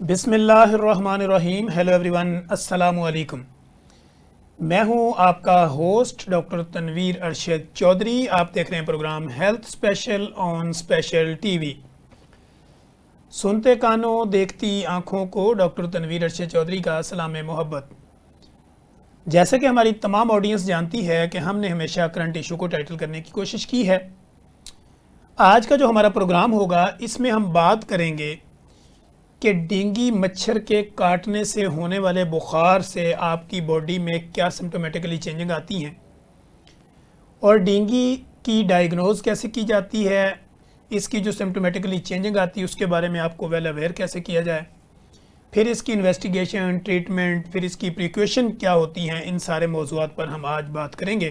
بسم اللہ الرحمن الرحیم. ہیلو ایوری ون، السلام علیکم. میں ہوں آپ کا ہوسٹ ڈاکٹر تنویر ارشد چودھری. آپ دیکھ رہے ہیں پروگرام ہیلتھ اسپیشل آن اسپیشل ٹی وی. سنتے کانوں دیکھتی آنکھوں کو ڈاکٹر تنویر ارشد چودھری کا سلام محبت. جیسا کہ ہماری تمام آڈینس جانتی ہے کہ ہم نے ہمیشہ کرنٹ ایشو کو ٹائٹل کرنے کی کوشش کی ہے. آج کا جو ہمارا پروگرام ہوگا اس میں ہم بات کریں گے کہ ڈینگی مچھر کے کاٹنے سے ہونے والے بخار سے آپ کی باڈی میں کیا سمپٹومیٹکلی چینجنگ آتی ہیں، اور ڈینگی کی ڈائیگنوز کیسے کی جاتی ہے، اس کی جو سمپٹومیٹکلی چینجنگ آتی ہے اس کے بارے میں آپ کو ویل اویئر کیسے کیا جائے، پھر اس کی انویسٹیگیشن، ٹریٹمنٹ، پھر اس کی پریکویشن کیا ہوتی ہیں. ان سارے موضوعات پر ہم آج بات کریں گے.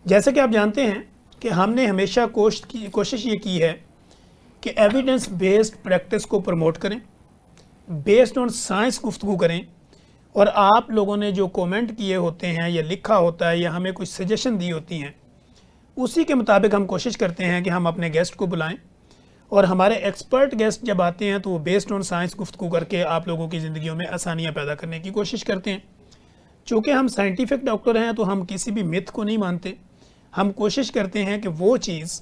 جیسے کہ آپ جانتے ہیں کہ ہم نے ہمیشہ کوشش یہ کی ہے کہ ایویڈنس بیسڈ پریکٹس کو پروموٹ کریں، بیسڈ آن سائنس گفتگو کریں، اور آپ لوگوں نے جو کومنٹ کیے ہوتے ہیں یا لکھا ہوتا ہے یا ہمیں کچھ سجیشن دی ہوتی ہیں اسی کے مطابق ہم کوشش کرتے ہیں کہ ہم اپنے گیسٹ کو بلائیں، اور ہمارے ایکسپرٹ گیسٹ جب آتے ہیں تو وہ بیسڈ آن سائنس گفتگو کر کے آپ لوگوں کی زندگیوں میں آسانیاں پیدا کرنے کی کوشش کرتے ہیں. چونکہ ہم سائنٹیفک ڈاکٹر ہیں تو ہم کسی بھی متھ کو نہیں مانتے. ہم کوشش کرتے ہیں کہ وہ چیز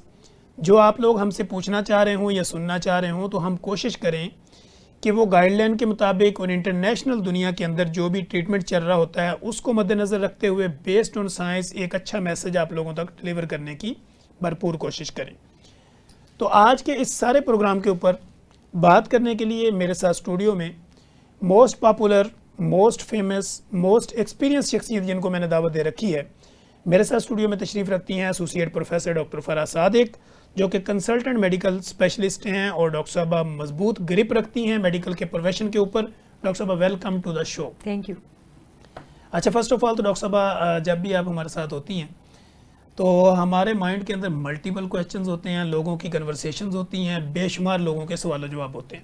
جو آپ لوگ ہم سے پوچھنا چاہ رہے ہوں یا سننا چاہ رہے ہوں تو ہم کوشش کریں کہ وہ گائیڈ لائن کے مطابق اور انٹرنیشنل دنیا کے اندر جو بھی ٹریٹمنٹ چل رہا ہوتا ہے اس کو مد نظر رکھتے ہوئے بیسڈ آن سائنس ایک اچھا میسج آپ لوگوں تک ڈلیور کرنے کی بھرپور کوشش کریں. تو آج کے اس سارے پروگرام کے اوپر بات کرنے کے لیے میرے ساتھ اسٹوڈیو میں most popular, most famous, most experience شخصیت جن کو میں نے دعوت دے رکھی ہے، میرے ساتھ اسٹوڈیو میں تشریف رکھتی ہیں ایسوسیٹ پروفیسر ڈاکٹر فرح صادق، جو کہ کنسلٹنٹ میڈیکل اسپیشلسٹ ہیں اور ڈاکٹر صاحبہ مضبوط گرپ رکھتی ہیں میڈیکل کے پروفیشن کے اوپر. ڈاکٹر صاحبہ welcome to the show. Thank you. اچھا، فرسٹ آف آل تو ڈاکٹر صاحبہ جب بھی آپ ہمارے ساتھ ہوتی ہیں تو ہمارے مائنڈ کے اندر ملٹیپل کویشچنز ہوتے ہیں، لوگوں کی کنورسیشنز ہوتی ہیں، بے شمار لوگوں کے سوال و جواب ہوتے ہیں.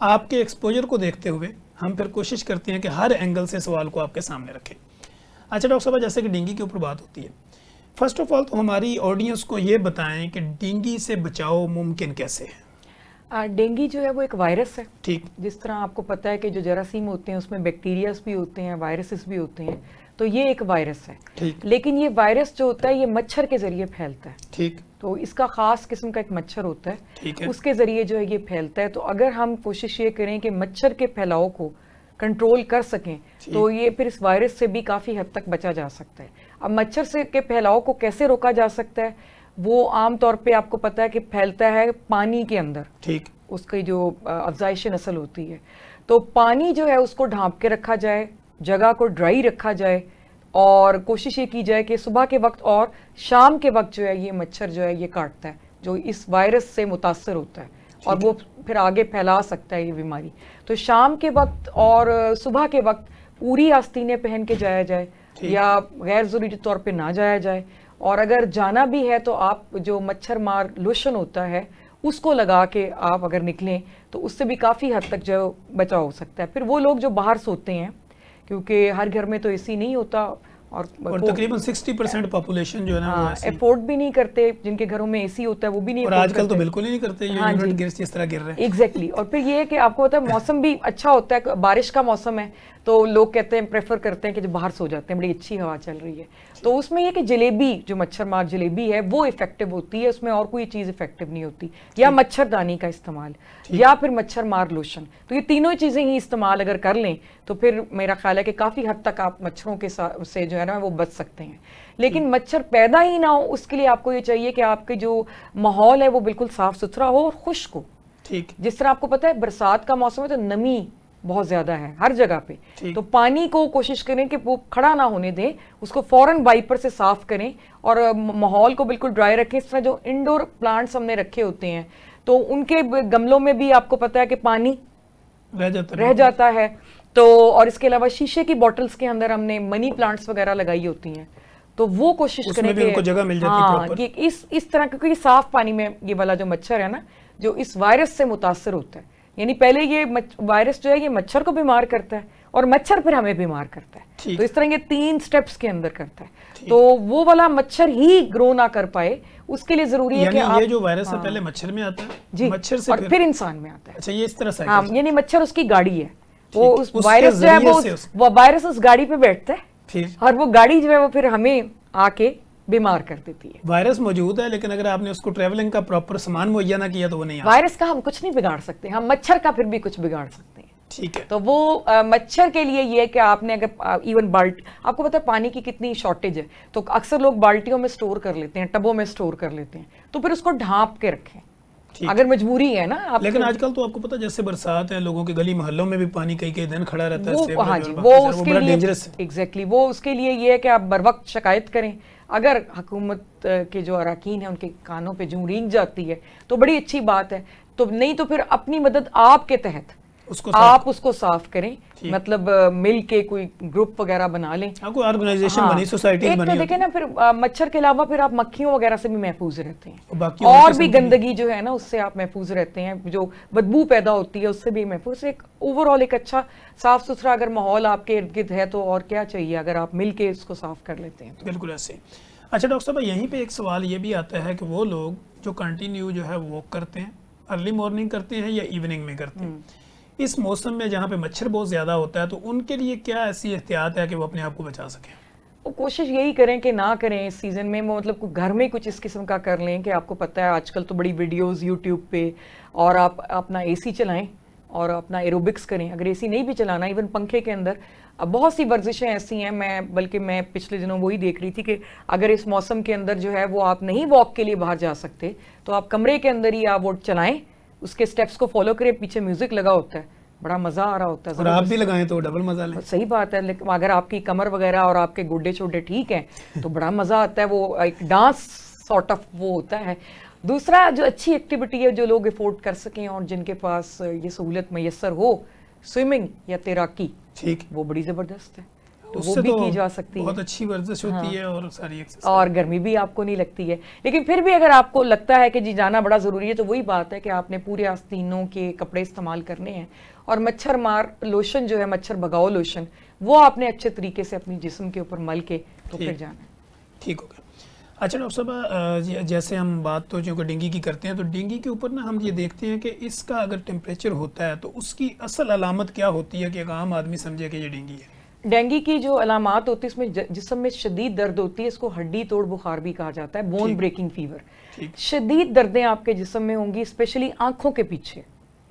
آپ کے ایکسپوجر کو دیکھتے ہوئے ہم پھر کوشش کرتے ہیں کہ ہر اینگل سے سوال کو آپ کے سامنے رکھیں. اچھا ڈاکٹر صاحبہ، جیسے کہ ڈینگی کے اوپر بات ہوتی ہے، فرسٹ آف آل تو ہماری آڈینس کو یہ بتائیں کہ ڈینگی سے بچاؤ ممکن کیسے ہے؟ ڈینگی جو ہے وہ ایک وائرس ہے. ٹھیک. جس طرح آپ کو پتہ ہے کہ جو جراثیم ہوتے ہیں اس میں بیکٹیریاز بھی ہوتے ہیں، وائرسز بھی ہوتے ہیں، تو یہ ایک وائرس ہے. ٹھیک. لیکن یہ وائرس جو ہوتا ہے یہ مچھر کے ذریعے پھیلتا ہے. ٹھیک. تو اس کا خاص قسم کا ایک مچھر ہوتا ہے. ٹھیک ہے. اس کے ذریعے جو ہے یہ پھیلتا ہے. تو اگر ہم کوشش یہ کریں کہ مچھر کے پھیلاؤ کو کنٹرول کر سکیں تو یہ پھر اس وائرس سے بھی کافی حد تک بچا جا سکتا ہے. اب مچھر سے کے پھیلاؤ کو کیسے روکا جا سکتا ہے؟ وہ عام طور پہ آپ کو پتہ ہے کہ پھیلتا ہے پانی کے اندر. ٹھیک. اس کی جو افزائش نسل ہوتی ہے تو پانی جو ہے اس کو ڈھانپ کے رکھا جائے، جگہ کو ڈرائی رکھا جائے، اور کوشش یہ کی جائے کہ صبح کے وقت اور شام کے وقت جو ہے یہ مچھر جو ہے یہ کاٹتا ہے جو اس وائرس سے متاثر ہوتا ہے اور وہ پھر آگے پھیلا سکتا ہے یہ بیماری. تو شام کے وقت اور صبح کے وقت پوری آستینیں پہن کے جایا جائے یا غیر ضروری طور پہ نہ جایا جائے. اور اگر جانا بھی ہے تو آپ جو مچھر مار لوشن ہوتا ہے اس کو لگا کے آپ اگر نکلیں تو اس سے بھی کافی حد تک جو بچاؤ ہو سکتا ہے. پھر وہ لوگ جو باہر سوتے ہیں، کیونکہ ہر گھر میں تو اے سی نہیں ہوتا اور تقریباً 60% پاپولیشن جو ہے نا افورڈ بھی نہیں کرتے، جن کے گھروں میں اے سی ہوتا ہے وہ بھی نہیں. اور آج کل تو بالکل ہی نہیں کرتے، یونٹ گیس جس طرح گر رہے ہیں. ایگزیکٹلی. اور پھر یہ ہے کہ آپ کو پتا ہے موسم بھی اچھا ہوتا ہے، بارش کا موسم ہے تو لوگ کہتے ہیں پریفر کرتے ہیں کہ جو باہر سو جاتے ہیں، بڑی اچھی ہوا چل رہی ہے. تو اس میں یہ کہ جلیبی جو مچھر مار جلیبی ہے وہ افیکٹو ہوتی ہے، اس میں اور کوئی چیز افیکٹو نہیں ہوتی. یا مچھر دانی کا استعمال یا پھر مچھر مار لوشن، تو یہ تینوں چیزیں ہی استعمال اگر کر لیں تو پھر میرا خیال ہے کہ کافی حد تک آپ مچھروں کے سے جو ہے نا وہ بچ سکتے ہیں. لیکن مچھر پیدا ہی نہ ہو اس کے لیے آپ کو یہ چاہیے کہ آپ کے جو ماحول ہے وہ بالکل صاف ستھرا ہو اور خشک ہو. ٹھیک. جس طرح آپ کو پتہ ہے برسات کا موسم ہے تو نمی بہت زیادہ ہے ہر جگہ پہ، تو پانی کو کوشش کریں کہ وہ کھڑا نہ ہونے دیں، اس کو فوراً وائپر سے صاف کریں اور ماحول کو بالکل ڈرائی رکھیں. اس طرح جو انڈور پلانٹس ہم نے رکھے ہوتے ہیں تو ان کے گملوں میں بھی آپ کو پتہ ہے کہ پانی رہ جاتا ہے. تو اور اس کے علاوہ شیشے کی بوٹلز کے اندر ہم نے منی پلانٹس وغیرہ لگائی ہوتی ہیں، تو وہ کوشش کریں کہ اس طرح، کیونکہ صاف پانی میں یہ والا جو مچھر ہے نا جو اس وائرس سے متاثر ہوتا ہے، یعنی پہلے یہ وائرس جو ہے یہ مچھر کو بیمار کرتا ہے اور مچھر پھر ہمیں بیمار کرتا ہے. تو اس طرح یہ 3 سٹیپس کے اندر کرتا ہے. تو وہ والا مچھر ہی گرو نہ کر پائے اس کے لیے ضروری ہے کہ یہ جو وائرس ہے پہلے مچھر میں آتا ہے جی مچھر سے اور پھر انسان میں آتا ہے. اچھا یہ اس طرح سے ہاں یعنی مچھر اس کی گاڑی ہے, وہ اس وائرس جو ہے وہ وائرس اس گاڑی پہ بیٹھتا ہے اور وہ گاڑی جو ہے وہ پھر ہمیں آ کے بیمار کر دیتی ہے. وائرس موجود ہے لیکن اگر آپ نے اس کو ٹریولنگ کا پراپر سامان مہیا نہ کیا تو وہ نہیں آتا. وائرس کا ہم کچھ نہیں بگاڑ سکتے, ہم مچھر کا پھر بھی کچھ بگاڑ سکتے ہیں. ٹھیک ہے. تو وہ مچھر کے لیے یہ کہ آپ نے اگر ایون آپ کو پتا ہے پانی کی کتنی شارٹیج ہے, تو اکثر لوگ بالٹیوں میں سٹور کر لیتے ہیں, ٹبوں میں سٹور کر لیتے ہیں, تو پھر اس کو ڈھانپ کے رکھیں اگر مجبوری ہے نا. لیکن آج کل تو آپ کو پتا جیسے برسات ہے, لوگوں کے گلی محلوں میں بھی پانی کئی دن کھڑا رہتا ہے. ہاں جی وہ اس کے لیے ایگزیکٹلی وہ اس کے لیے یہ ہے کہ آپ بر وقت شکایت کریں. اگر حکومت کے جو اراکین ہیں ان کے کانوں پہ جوں رینگ جاتی ہے تو بڑی اچھی بات ہے, تو نہیں تو پھر اپنی مدد آپ کے تحت آپ اس کو صاف کریں, مطلب مل کے کوئی گروپ وغیرہ بنا لیں, کوئی آرگنائزیشن بنی, سوسائٹیز بنی. دیکھیں نا پھر مچھر کے علاوہ پھر آپ مکھیوں وغیرہ سے بھی محفوظ رہتے ہیں, اور بھی گندگی جو ہے نا اس سے آپ محفوظ رہتے ہیں, جو بدبو پیدا ہوتی ہے اس سے بھی محفوظ. ایک اوور آل ایک اچھا صاف ستھرا اگر ماحول آپ کے ارد گرد ہے تو اور کیا چاہیے اگر آپ مل کے اس کو صاف کر لیتے ہیں. بالکل ایسے. اچھا ڈاکٹر صاحب یہیں پہ ایک سوال یہ بھی آتا ہے کہ وہ لوگ جو کنٹینیو جو ہے واک کرتے ہیں, ارلی مارننگ کرتے ہیں یا ایوننگ میں کرتے ہیں, اس موسم میں جہاں پہ مچھر بہت زیادہ ہوتا ہے, تو ان کے لیے کیا ایسی احتیاط ہے کہ وہ اپنے آپ کو بچا سکیں؟ وہ کوشش یہی کریں کہ نہ کریں اس سیزن میں, مطلب گھر میں کچھ اس قسم کا کر لیں کہ آپ کو پتہ ہے آج کل تو بڑی ویڈیوز یوٹیوب پہ, اور آپ اپنا اے سی چلائیں اور اپنا ایروبکس کریں. اگر اے سی نہیں بھی چلانا, ایون پنکھے کے اندر بہت سی ورزشیں ایسی ہیں, بلکہ میں پچھلے دنوں وہی دیکھ رہی تھی کہ اگر اس موسم کے اندر جو ہے وہ آپ نہیں واک کے لیے باہر جا سکتے تو آپ کمرے کے اندر ہی آپ وہ چلائیں, اس کے سٹیپس کو فالو کریں, پیچھے میوزک لگا ہوتا ہے, بڑا مزہ آ رہا ہوتا ہے. اور آپ بھی لگائیں تو ڈبل مزہ لیں. صحیح بات ہے, لیکن اگر آپ کی کمر وغیرہ اور آپ کے گڈے چھوٹے ٹھیک ہیں تو بڑا مزہ آتا ہے, وہ ایک ڈانس سارٹ آف وہ ہوتا ہے. دوسرا جو اچھی ایکٹیویٹی ہے جو لوگ افورڈ کر سکیں اور جن کے پاس یہ سہولت میسر ہو, سوئمنگ یا تیراکی, ٹھیک وہ بڑی زبردست ہے, تو وہ بھی کی جا سکتی ہے, بہت اچھی ورزش ہوتی ہے اور ساری ایکسرسائز, اور گرمی بھی آپ کو نہیں لگتی ہے. لیکن پھر بھی اگر آپ کو لگتا ہے کہ جی جانا بڑا ضروری ہے تو وہی بات ہے کہ آپ نے پورے آستینوں کے کپڑے استعمال کرنے ہیں, اور مچھر مار لوشن جو ہے مچھر بھگاؤ لوشن وہ آپ نے اچھے طریقے سے اپنی جسم کے اوپر مل کے تو پھر جانا ہے. ٹھیک ہو گیا. اچھا ڈاکٹر صاحب جیسے ہم بات تو چونکہ ڈینگی کی کرتے ہیں, تو ڈینگی کے اوپر نا ہم یہ دیکھتے ہیں کہ اس کا اگر ٹیمپریچر ہوتا ہے تو اس کی اصل علامت کیا ہوتی ہے کہ ایک عام آدمی سمجھے کہ یہ ڈینگی ہے؟ ڈینگی کی جو علامات ہوتی ہے اس میں جسم میں شدید درد ہوتی ہے, اس کو ہڈی توڑ بخار بھی کہا جاتا ہے, بون بریکنگ فیور. شدید دردیں آپ کے جسم میں ہوں گی, اسپیشلی آنکھوں کے پیچھے.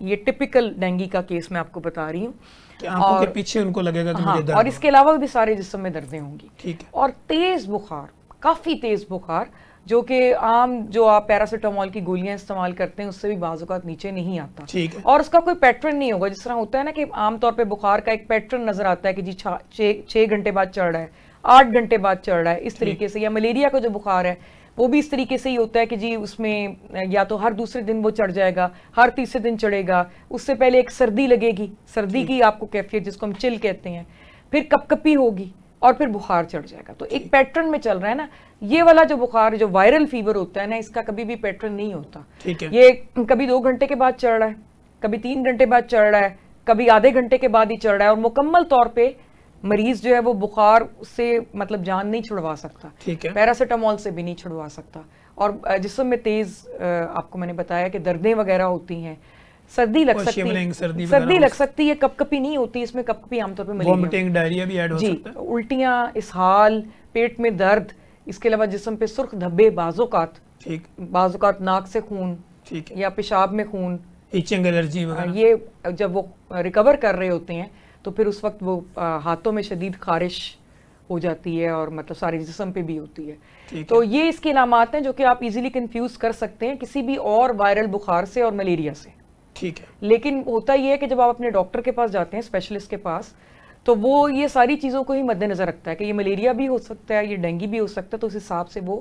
یہ ٹپیکل ڈینگی کا کیس میں آپ کو بتا رہی ہوں کہ آنکھوں کے پیچھے ان کو لگے گا کہ مجھے درد, اور اس کے علاوہ بھی سارے جسم میں دردیں ہوں گی. ٹھیک ہے. اور تیز بخار, کافی تیز بخار, جو کہ عام جو آپ پیراسیٹامول کی گولیاں استعمال کرتے ہیں اس سے بھی بعض اوقات نیچے نہیں آتا, اور اس کا کوئی پیٹرن نہیں ہوگا. جس طرح ہوتا ہے نا کہ عام طور پہ بخار کا ایک پیٹرن نظر آتا ہے کہ جی 6 گھنٹے بعد چڑھ رہا ہے, 8 گھنٹے بعد چڑھ رہا ہے, اس طریقے سے. یا ملیریا کا جو بخار ہے وہ بھی اس طریقے سے ہی ہوتا ہے کہ جی اس میں یا تو ہر دوسرے دن وہ چڑھ جائے گا, ہر تیسرے دن چڑھے گا, اس سے پہلے ایک سردی لگے گی, سردی کی آپ کو کیفیت جس کو ہم چل کہتے ہیں, پھر کپ کپی ہوگی اور پھر بخار چڑھ جائے گا. تو ایک پیٹرن میں چل رہا ہے نا. یہ والا جو بخار جو وائرل فیور ہوتا ہے نا, اس کا کبھی بھی پیٹرن نہیں ہوتا. یہ کبھی 2 گھنٹے کے بعد چڑھ رہا ہے, کبھی 3 گھنٹے بعد چڑھ رہا ہے, کبھی آدھے گھنٹے کے بعد ہی چڑھ رہا ہے, اور مکمل طور پہ مریض جو ہے وہ بخار سے مطلب جان نہیں چھڑوا سکتا, پیراسیٹامول سے بھی نہیں چھڑوا سکتا. اور جسم میں تیز آپ کو میں نے بتایا کہ دردیں وغیرہ ہوتی ہیں, سردی لگ سکتی ہے, سردی لگ سکتی ہے, کپ کپی نہیں ہوتی, اس میں کپ کپی عام طور پہ وومٹنگ, ڈائریا بھی ایڈ ہو سکتا ہے, الٹیاں, اسہال, پیٹ میں درد, اس کے علاوہ جسم پہ سرخ دھبے, بعض اوقات ناک سے خون یا پیشاب میں خون, ایچنگ, الرجی وغیرہ. یہ جب وہ ریکور کر رہے ہوتے ہیں تو پھر اس وقت وہ ہاتھوں میں شدید خارش ہو جاتی ہے, اور مطلب سارے جسم پہ بھی ہوتی ہے. تو یہ اس کی علامات ہیں جو کہ آپ ایزیلی کنفیوز کر سکتے ہیں کسی بھی اور وائرل بخار سے اور ملیریا سے. ٹھیک ہے. لیکن ہوتا یہ ہے کہ جب آپ اپنے ڈاکٹر کے پاس جاتے ہیں, اسپیشلسٹ کے پاس, تو وہ یہ ساری چیزوں کو ہی مد نظر رکھتا ہے کہ یہ ملیریا بھی ہو سکتا ہے, یہ ڈینگی بھی ہو سکتا ہے, تو اس حساب سے وہ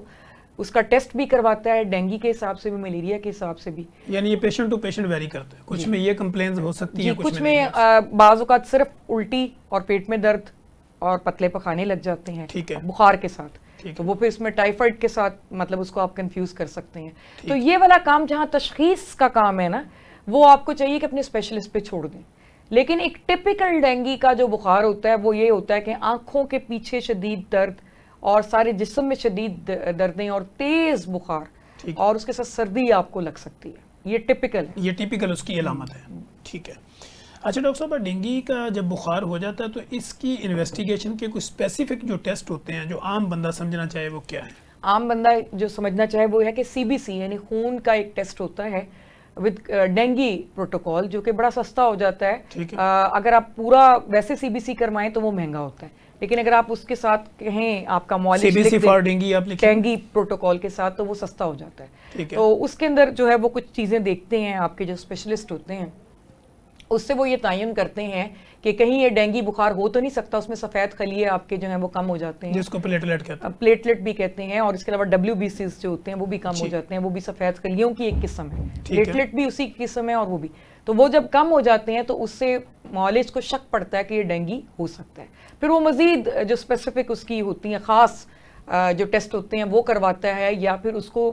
اس کا ٹیسٹ بھی کرواتا ہے, ڈینگی کے حساب سے بھی, ملیریا کے حساب سے بھی. یعنی یہ پیشنٹ ٹو پیشنٹ ویری کرتا ہے, کچھ میں یہ کمپلینز ہو سکتی ہیں, کچھ میں بعض اوقات صرف الٹی اور پیٹ میں درد اور پتلے پخانے لگ جاتے ہیں بخار کے ساتھ, تو وہ پھر اس میں ٹائیفائڈ کے ساتھ مطلب اس کو آپ کنفیوز کر سکتے ہیں. تو یہ والا کام جہاں تشخیص کا کام ہے نا, وہ آپ کو چاہیے کہ اپنے اسپیشلسٹ پہ چھوڑ دیں. لیکن ایک ٹپیکل ڈینگی کا جو بخار ہوتا ہے وہ یہ ہوتا ہے کہ آنکھوں کے پیچھے شدید درد اور سارے جسم میں شدید دردیں اور تیز بخار اور اس کے ساتھ سردی آپ کو لگ سکتی ہے. یہ ٹپیکل ہے, یہ ٹپیکل اس کی علامت ہے. ٹھیک ہے. اچھا ڈاکٹر صاحب, ڈینگی کا جب بخار ہو جاتا ہے تو اس کی انویسٹیگیشن کے کوئی اسپیسیفک جو ٹیسٹ ہوتے ہیں جو عام بندہ سمجھنا چاہے وہ کیا ہے؟ عام بندہ جو سمجھنا چاہے وہ ہے کہ CBC یعنی خون کا ایک ٹیسٹ ہوتا ہے ود ڈینگی پروٹوکول, جو کہ بڑا سستا ہو جاتا ہے. اگر آپ پورا ویسے CBC کروائیں تو وہ مہنگا ہوتا ہے, لیکن اگر آپ اس کے ساتھ کہیں آپ کا معالج ڈینگی پروٹوکول کے ساتھ تو وہ سستا ہو جاتا ہے. تو اس کے اندر جو ہے وہ کچھ چیزیں دیکھتے ہیں آپ کے جو اسپیشلسٹ ہوتے ہیں, اس سے وہ یہ تعین کرتے ہیں کہ کہیں یہ ڈینگی بخار ہو تو نہیں سکتا, اس میں سفید خلیے آپ کے جو ہیں وہ کم ہو جاتے ہیں, جس کو پلیٹلیٹ کہتے ہیں, پلیٹلیٹ بھی کہتے ہیں, اور اس کے علاوہ WBCs جو ہوتے ہیں وہ بھی کم ہو جاتے ہیں, وہ بھی سفید خلیوں کی ایک قسم ہے, پلیٹلیٹ بھی اسی قسم ہے اور وہ بھی. تو وہ جب کم ہو جاتے ہیں تو اس سے معالج کو شک پڑتا ہے کہ یہ ڈینگی ہو سکتا ہے. پھر وہ مزید جو اسپیسیفک اس کی ہوتی ہیں خاص جو ٹیسٹ ہوتے ہیں وہ کرواتا ہے, یا پھر اس کو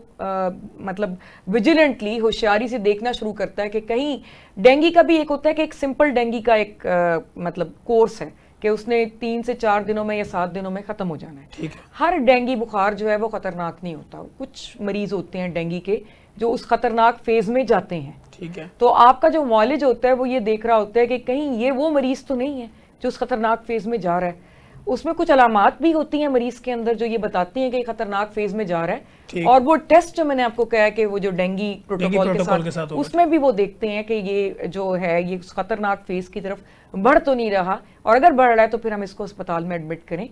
مطلب ویجیلنٹلی ہوشیاری سے دیکھنا شروع کرتا ہے کہ کہیں ڈینگی کا بھی ایک ہوتا ہے کہ ایک سمپل ڈینگی کا ایک مطلب کورس ہے کہ اس نے 3 سے 4 دنوں میں یا 7 دنوں میں ختم ہو جانا ہے. ہر ڈینگی بخار جو ہے وہ خطرناک نہیں ہوتا. کچھ مریض ہوتے ہیں ڈینگی کے جو اس خطرناک فیز میں جاتے ہیں. تو آپ کا جو معالج ہوتا ہے وہ یہ دیکھ رہا ہوتا ہے کہ کہیں یہ وہ مریض تو نہیں ہے جو اس خطرناک فیز میں جا رہا ہے. اس میں کچھ علامات بھی ہوتی ہیں مریض کے اندر جو یہ بتاتی ہیں کہ یہ خطرناک فیز میں جا رہا ہے, اور وہ ٹیسٹ جو میں نے آپ کو کہا کہ وہ جو ڈینگی پروٹوکول کے ساتھ اس میں بھی وہ دیکھتے ہیں کہ یہ جو ہے یہ خطرناک فیز کی طرف بڑھ تو نہیں رہا, اور اگر بڑھ رہا ہے تو پھر ہم اس کو اسپتال میں ایڈمٹ کریں.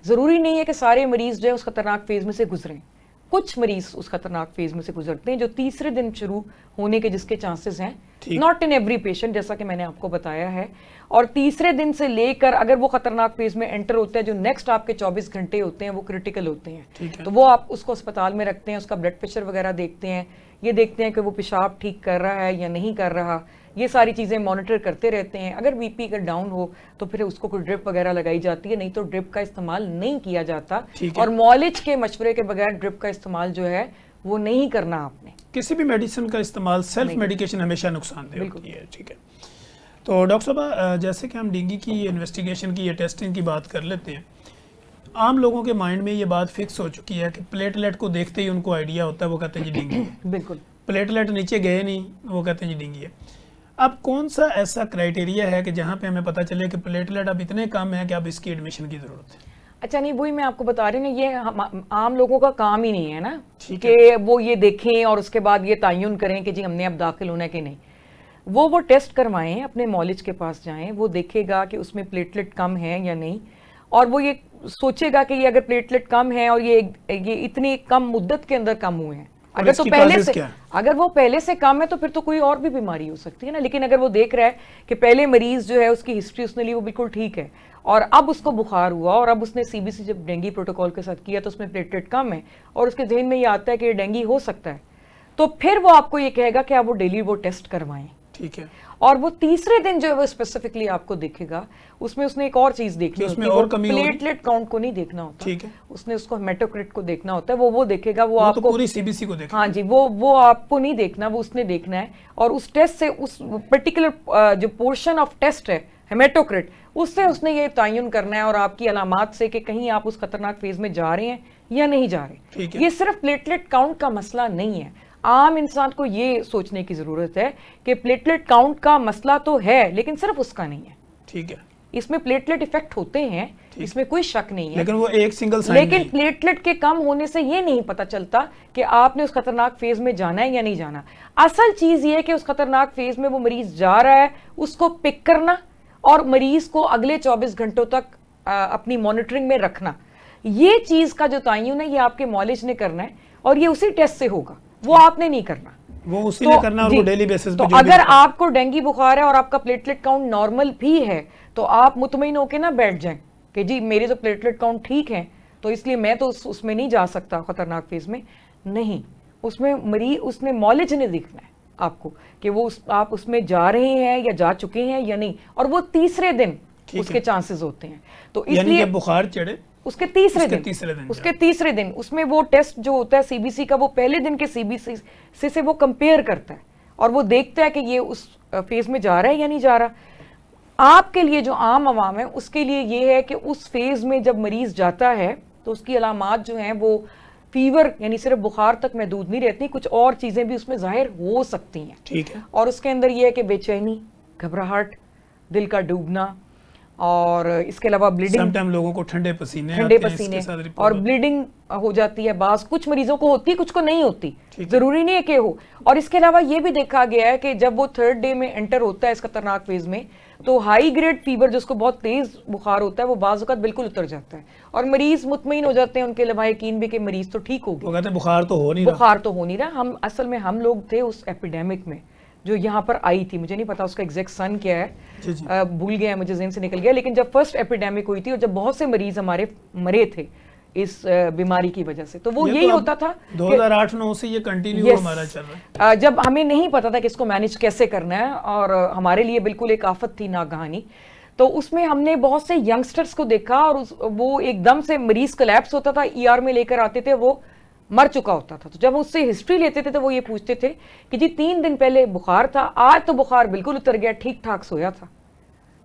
ضروری نہیں ہے کہ سارے مریض جو ہے اس خطرناک فیز میں سے گزریں. کچھ مریض اس خطرناک فیز میں سے گزرتے ہیں جو تیسرے دن شروع ہونے کے جس کے چانسز ہیں, ناٹ ان ایوری پیشنٹ جیسا کہ میں نے آپ کو بتایا ہے. اور تیسرے دن سے لے کر اگر وہ خطرناک فیز میں انٹر ہوتا ہے جو نیکسٹ آپ کے 24 گھنٹے ہوتے ہیں وہ کریٹیکل ہوتے ہیں. تو وہ آپ اس کو اسپتال میں رکھتے ہیں, اس کا بلڈ پریشر وغیرہ دیکھتے ہیں, یہ دیکھتے ہیں کہ وہ پیشاب ٹھیک کر رہا ہے یا نہیں کر رہا, یہ ساری چیزیں مانیٹر کرتے رہتے ہیں. اگر BP اگر ڈاؤن ہو تو پھر اس کو کوئی ڈرپ وغیرہ لگائی جاتی ہے, نہیں تو ڈرپ کا استعمال نہیں کیا جاتا, اور معالج کے مشورے کے بغیر ڈرپ کا استعمال جو ہے وہ نہیں کرنا. آپ نے کسی بھی میڈیسن کا استعمال سیلف میڈیکیشن ہمیشہ نقصان دہ ہوتی ہے. ٹھیک ہے. تو ڈاکٹر صاحب جیسے کہ ہم ڈینگی کی انویسٹیگیشن کی یا ٹیسٹنگ کی بات کر لیتے ہیں, عام لوگوں کے مائنڈ میں یہ بات فکس ہو چکی ہے کہ پلیٹلیٹ کو دیکھتے ہی ان کو آئیڈیا ہوتا ہے, وہ کہتے ہیں جی ڈینگی ہے. بالکل. پلیٹلیٹ نیچے گئے نہیں, وہ کہتے ہیں جی ڈینگی ہے. اب کون سا ایسا کرائیٹیریا ہے کہ جہاں پہ ہمیں پتہ چلے کہ پلیٹلیٹ اب اتنے کم ہیں کہ اب اس کی ایڈمیشن کی ضرورت ہے؟ اچھا نہیں, وہی میں آپ کو بتا رہی ہوں, یہ عام لوگوں کا کام ہی نہیں ہے نا کہ وہ یہ دیکھیں اور اس کے بعد یہ تعین کریں کہ جی ہم نے اب داخل ہونا ہے کہ نہیں. وہ ٹیسٹ کروائیں, اپنے معالج کے پاس جائیں, وہ دیکھے گا کہ اس میں پلیٹلیٹ کم ہے یا نہیں, اور وہ یہ سوچے گا کہ یہ اگر پلیٹلیٹ کم ہے اور یہ اتنی کم مدت کے اندر کم ہوئے ہیں, اگر تو پہلے سے اگر وہ پہلے سے کم ہے تو پھر تو کوئی اور بھی بیماری ہو سکتی ہے نا. لیکن اگر وہ دیکھ رہا ہے کہ پہلے مریض جو ہے اس کی ہسٹری اس نے لی وہ بالکل ٹھیک ہے, اور اب اس کو بخار ہوا اور اب اس نے CBC جب ڈینگی پروٹوکول کے ساتھ کیا تو اس میں پلیٹلیٹ کم ہے, اور اس کے ذہن میں یہ آتا ہے کہ یہ ڈینگی ہو سکتا ہے, تو پھر وہ آپ کو یہ کہے گا کہ آپ وہ ڈیلی وہ ٹیسٹ کروائیں. ٹھیک ہے. اور وہ تیسرے دن جو ہے وہ اسپیسیفکلی آپ کو دیکھے گا, اس میں اس نے ایک اور چیز دیکھنی ہوتی ہے, پلیٹلیٹ کاؤنٹ کو نہیں دیکھنا ہوتا. ٹھیک ہے. اس نے اس کو ہیمیٹوکریٹ کو دیکھنا ہوتا ہے, وہ دیکھے گا, وہ آپ کو پوری CBC کو دیکھنا. ہاں جی, وہ آپ کو نہیں دیکھنا, وہ اس نے دیکھنا ہے, اور اس ٹیسٹ سے اس پرٹیکولر جو پورشن آف ٹیسٹ ہے ہیمیٹوکریٹ, اس سے اس نے یہ تعین کرنا ہے اور آپ کی علامات سے کہ کہیں آپ اس خطرناک فیز میں جا رہے ہیں یا نہیں جا رہے. یہ صرف پلیٹلیٹ کاؤنٹ کا مسئلہ نہیں ہے. عام انسان کو یہ سوچنے کی ضرورت ہے کہ پلیٹلیٹ کاؤنٹ کا مسئلہ تو ہے لیکن صرف اس کا نہیں ہے. ٹھیک ہے. اس میں پلیٹلیٹ ایفیکٹ ہوتے ہیں, اس میں کوئی شک نہیں ہے, لیکن وہ ایک سنگل سائن لیکن پلیٹلیٹ کے کم ہونے سے یہ نہیں پتا چلتا کہ آپ نے اس خطرناک فیز میں جانا ہے یا نہیں جانا. اصل چیز یہ ہے کہ اس خطرناک فیز میں وہ مریض جا رہا ہے, اس کو پک کرنا اور مریض کو اگلے 24 گھنٹوں تک اپنی مانیٹرنگ میں رکھنا. یہ چیز کا جو تعین ہے یہ آپ کے معالج نے کرنا ہے, اور یہ اسی ٹیسٹ سے ہوگا, وہ آپ نے نہیں کرنا, وہ اسی نے کرنا, اور وہ ڈیلی بیسس پہ. تو اگر آپ کو ڈینگی بخار ہے اور آپ کا پلیٹلیٹ کاؤنٹ نارمل بھی ہے تو آپ مطمئن ہو کے نہ بیٹھ جائیں کہ جی میرے تو پلیٹلیٹ کاؤنٹ ٹھیک ہے تو اس لیے میں تو اس میں نہیں جا سکتا خطرناک فیز میں. نہیں, اس میں اس نے معالج نے دیکھنا ہے آپ کو کہ وہ آپ اس میں جا رہے ہیں یا جا چکے ہیں یا نہیں, اور وہ تیسرے دن اس کے چانسز ہوتے ہیں. تو اس لیے بخار چڑھے اس کے تیسرے دن اس میں وہ ٹیسٹ جو ہوتا ہے CBC کا, وہ پہلے دن کے CBC سے وہ کمپیئر کرتا ہے اور وہ دیکھتا ہے کہ یہ اس فیز میں جا رہا ہے یا نہیں جا رہا. آپ کے لیے جو عام عوام ہے اس کے لیے یہ ہے کہ اس فیز میں جب مریض جاتا ہے تو اس کی علامات جو ہیں وہ فیور یعنی صرف بخار تک محدود نہیں رہتی, کچھ اور چیزیں بھی اس میں ظاہر ہو سکتی ہیں. ٹھیک ہے. اور اس کے اندر یہ ہے کہ بے چینی, گھبراہٹ, دل کا ڈوبنا, اور اس کے علاوہ بلیڈنگ, سم ٹائم لوگوں کو ٹھنڈے پسینے اور بلیڈنگ ہو جاتی ہے. بعض کچھ مریضوں کو ہوتی ہے, کچھ کو نہیں ہوتی, ضروری نہیں ہے کہ ہو. اور اس کے علاوہ یہ بھی دیکھا گیا ہے کہ جب وہ 3rd ڈے میں انٹر ہوتا ہے اس خطرناک فیز میں, تو ہائی گریڈ فیور جس کو بہت تیز بخار ہوتا ہے وہ بعض اوقات بالکل اتر جاتا ہے, اور مریض مطمئن ہو جاتے ہیں, ان کے لمحہ یقین بھی کہ مریض تو ٹھیک ہو گیا, وہ کہتے ہیں بخار تو ہو نہیں رہا. ہم اصل میں ہم لوگ تھے اس ایپیڈیمک میں جو یہاں پر آئی تھی, مجھے نہیں پتا اس کا ایگزیکٹ سن کیا ہے, بھول گیا ہے, مجھے ذہن سے نکل گیا, لیکن جب فرسٹ ایپیڈیمک ہوئی تھی اور جب بہت سے مریض ہمارے مرے تھے اس بیماری کی وجہ سے, تو وہ یہی ہوتا تھا 2008-9 سے یہ کنٹینیو ہمارا چل رہا ہے. جب ہمیں نہیں پتا تھا کہ اس کو مینج کیسے کرنا ہے, اور ہمارے لیے بالکل ایک آفت تھی ناگہانی, تو اس میں ہم نے بہت سے ینگسٹرز کو دیکھا, اور وہ ایک دم سے مریض کلیپس ہوتا تھا, ER میں لے کر آتے تھے, وہ مر چکا ہوتا تھا. تو جب اس سے ہسٹری لیتے تھے تو وہ یہ پوچھتے تھے کہ جی 3 دن پہلے بخار تھا, آج تو بخار بالکل اتر گیا, ٹھیک ٹھاک سویا تھا,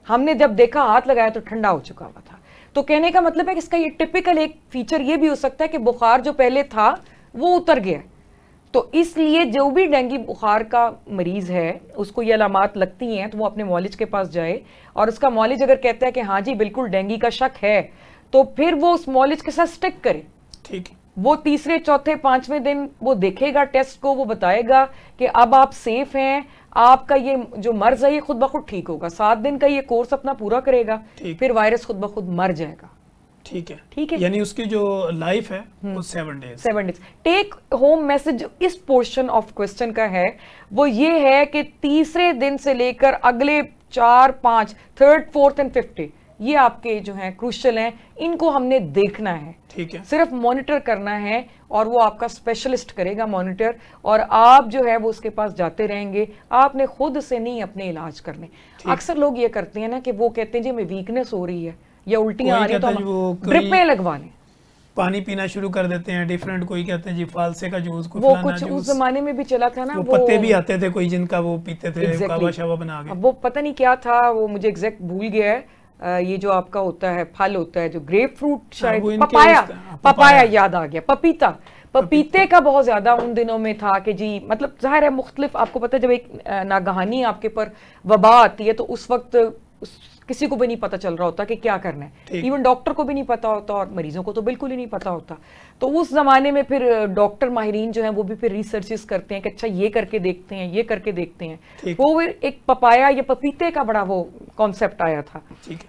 ہم نے جب دیکھا ہاتھ لگایا تو ٹھنڈا ہو چکا ہوا تھا. تو کہنے کا مطلب ہے کہ اس کا یہ ٹپیکل ایک فیچر یہ بھی ہو سکتا ہے کہ بخار جو پہلے تھا وہ اتر گیا. تو اس لیے جو بھی ڈینگی بخار کا مریض ہے اس کو یہ علامات لگتی ہیں تو وہ اپنے معالج کے پاس جائے, اور اس کا معالج اگر کہتا ہے کہ ہاں جی بالکل ڈینگی کا شک ہے تو پھر وہ اس معالج کے ساتھ سٹک کرے. ٹھیک ہے. وہ تیسرے, چوتھے, 5ویں دن وہ دیکھے گا ٹیسٹ کو, وہ بتائے گا کہ اب آپ سیف ہیں, آپ کا یہ جو مرض ہے یہ خود بخود ٹھیک ہوگا. 7 دن کا یہ کورس اپنا پورا کرے گا, پھر وائرس خود بخود مر جائے گا. ٹھیک ہے. ٹھیک ہے, یعنی اس کی جو لائف ہے وہ 7 ڈیز. ٹیک ہوم میسج اس پورشن آف کوسچن کا ہے وہ یہ ہے کہ تیسرے دن سے لے کر اگلے 4, 5, 3rd, 4th and 5th day یہ آپ کے جو ہیں کروشل ہیں, ان کو ہم نے دیکھنا ہے. ٹھیک ہے. صرف مانیٹر کرنا ہے, اور وہ آپ کا اسپیشلسٹ کرے گا مانیٹر, اور آپ جو ہے وہ اس کے پاس جاتے رہیں گے. آپ نے خود سے نہیں اپنے علاج کرنے. اکثر لوگ یہ کرتے ہیں نا کہ وہ کہتے ہیں جی ہمیں ویکنس ہو رہی ہے یا الٹیاں آ رہی ہیں تو ہم ڈرپ میں لگوا لیں, پانی پینا شروع کر دیتے ہیں ڈیفرنٹ. کوئی کہتے ہیں جی فالسے کا جوس, وہ کچھ اس زمانے میں بھی چلا تھا نا, وہ پتے بھی آتے تھے کوئی جن کا وہ پیتے تھے کعبہ شعبہ بنا کے. وہ پتہ نہیں کیا تھا, وہ مجھے ایگزیکٹ بھول گیا ہے. یہ جو آپ کا ہوتا ہے پھل ہوتا ہے جو گریپ فروٹ, شاید پپایا یاد آ گیا, پپیتے کا بہت زیادہ ان دنوں میں تھا کہ جی مطلب ظاہر ہے مختلف, آپ کو پتہ ہے جب ایک ناگہانی آپ کے پر وبا آتی ہے تو اس وقت کسی کو بھی نہیں پتا چل رہا ہوتا کہ کیا کرنا ہے, ایون ڈاکٹر کو بھی نہیں پتا ہوتا اور مریضوں کو تو بالکل ہی نہیں پتا ہوتا. تو اس زمانے میں پھر ڈاکٹر ماہرین جو ہیں وہ بھی پھر ریسرچز کرتے ہیں کہ اچھا یہ کر کے دیکھتے ہیں, یہ کر کے دیکھتے ہیں. وہ ایک پپایا یا پپیتے کا بڑا وہ کانسیپٹ آیا تھا.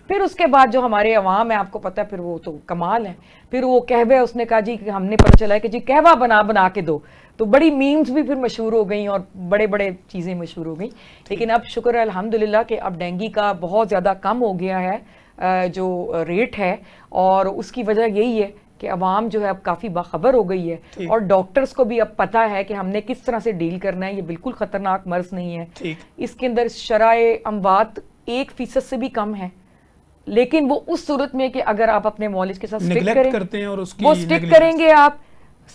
پھر اس کے بعد جو ہمارے عوام ہے آپ کو پتا ہے پھر وہ تو کمال ہے, پھر وہ قہوہ اس نے کہا جی ہم نے پتہ چلا ہے کہ جی قہوہ بنا کے دو, تو بڑی میمز بھی پھر مشہور ہو گئیں اور بڑے چیزیں مشہور ہو گئیں. لیکن اب شکر ہے الحمدللہ کہ اب ڈینگی کا بہت زیادہ کم ہو گیا ہے جو ریٹ ہے, اور اس کی وجہ یہی ہے کہ عوام جو ہے اب کافی باخبر ہو گئی ہے, اور ڈاکٹرز کو بھی اب پتہ ہے کہ ہم نے کس طرح سے ڈیل کرنا ہے. یہ بالکل خطرناک مرض نہیں ہے, اس کے اندر شرائع اموات 1% سے بھی کم ہے, لیکن وہ اس صورت میں کہ اگر آپ اپنے معالج کے ساتھ سٹک کرتے ہیں اور اس کی وہ سٹک کریں گے, آپ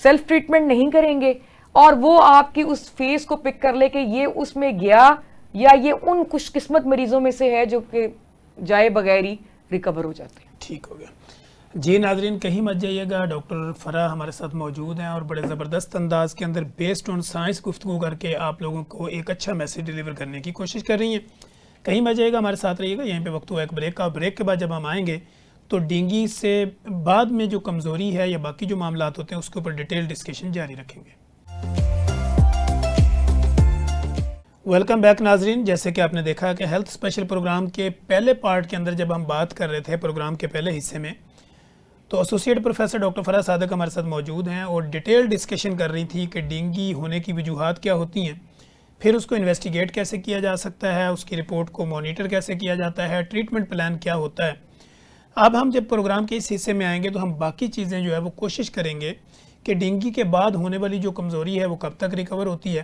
سیلف ٹریٹمنٹ نہیں کریں گے, اور وہ آپ کی اس فیس کو پک کر لے کہ یہ اس میں گیا یا یہ ان خوش قسمت مریضوں میں سے ہے جو کہ جائے بغیر ہی ریکور ہو جاتے ہیں. ٹھیک ہو گیا جی. ناظرین کہیں مت جائیے گا, ڈاکٹر فرح ہمارے ساتھ موجود ہیں اور بڑے زبردست انداز کے اندر بیسڈ آن سائنس گفتگو کر کے آپ لوگوں کو ایک اچھا میسج ڈیلیور کرنے کی کوشش کر رہی ہیں. کہیں مت جائیے گا, ہمارے ساتھ رہیے گا. یہیں پہ وقت ہوا ایک بریک کا, بریک کے بعد جب ہم آئیں گے تو ڈینگی سے بعد میں جو کمزوری ہے یا باقی جو معاملات ہوتے ہیں اس کے اوپر ڈیٹیل ڈسکشن جاری رکھیں گے. ویلکم بیک ناظرین. جیسے کہ آپ نے دیکھا کہ ہیلتھ اسپیشل پروگرام کے پہلے پارٹ کے اندر جب ہم بات کر رہے تھے پروگرام کے پہلے حصے میں, تو ایسوسیٹ پروفیسر ڈاکٹر فرح صادق ہمارے ساتھ موجود ہیں اور ڈیٹیل ڈسکشن کر رہی تھی کہ ڈینگی ہونے کی وجوہات کیا ہوتی ہیں, پھر اس کو انویسٹیگیٹ کیسے کیا جا سکتا ہے, اس کی رپورٹ کو مانیٹر کیسے کیا جاتا ہے, ٹریٹمنٹ پلان کیا ہوتا ہے. اب ہم جب پروگرام کے اس حصے میں آئیں گے تو ہم باقی چیزیں جو ہے وہ کوشش کریں گے کہ ڈینگی کے بعد ہونے والی جو کمزوری ہے وہ کب تک ریکور ہوتی ہے,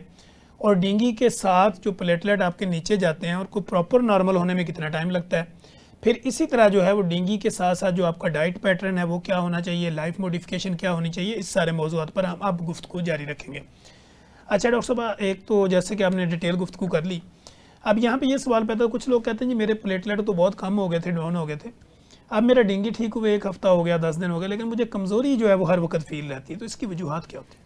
اور ڈینگی کے ساتھ جو پلیٹلیٹ آپ کے نیچے جاتے ہیں اور کو پراپر نارمل ہونے میں کتنا ٹائم لگتا ہے. پھر اسی طرح جو ہے وہ ڈینگی کے ساتھ ساتھ جو آپ کا ڈائٹ پیٹرن ہے وہ کیا ہونا چاہیے, لائف موڈیفیکیشن کیا ہونی چاہیے, اس سارے موضوعات پر ہم اب گفتگو جاری رکھیں گے. اچھا ڈاکٹر صاحب، ایک تو جیسے کہ آپ نے ڈیٹیل گفتگو کر لی، اب یہاں پہ یہ سوال پیدا، کچھ لوگ کہتے ہیں جی میرے پلیٹلیٹ تو بہت کم ہو گئے تھے، ڈاؤن ہو گئے تھے، اب میرا ڈینگی ٹھیک ہوئے 1 ہفتہ ہو گیا، 10 دن ہو گئے، لیکن مجھے کمزوری جو ہے وہ ہر وقت فیل رہتی ہے، تو اس کی وجوہات کیا ہوتی ہیں؟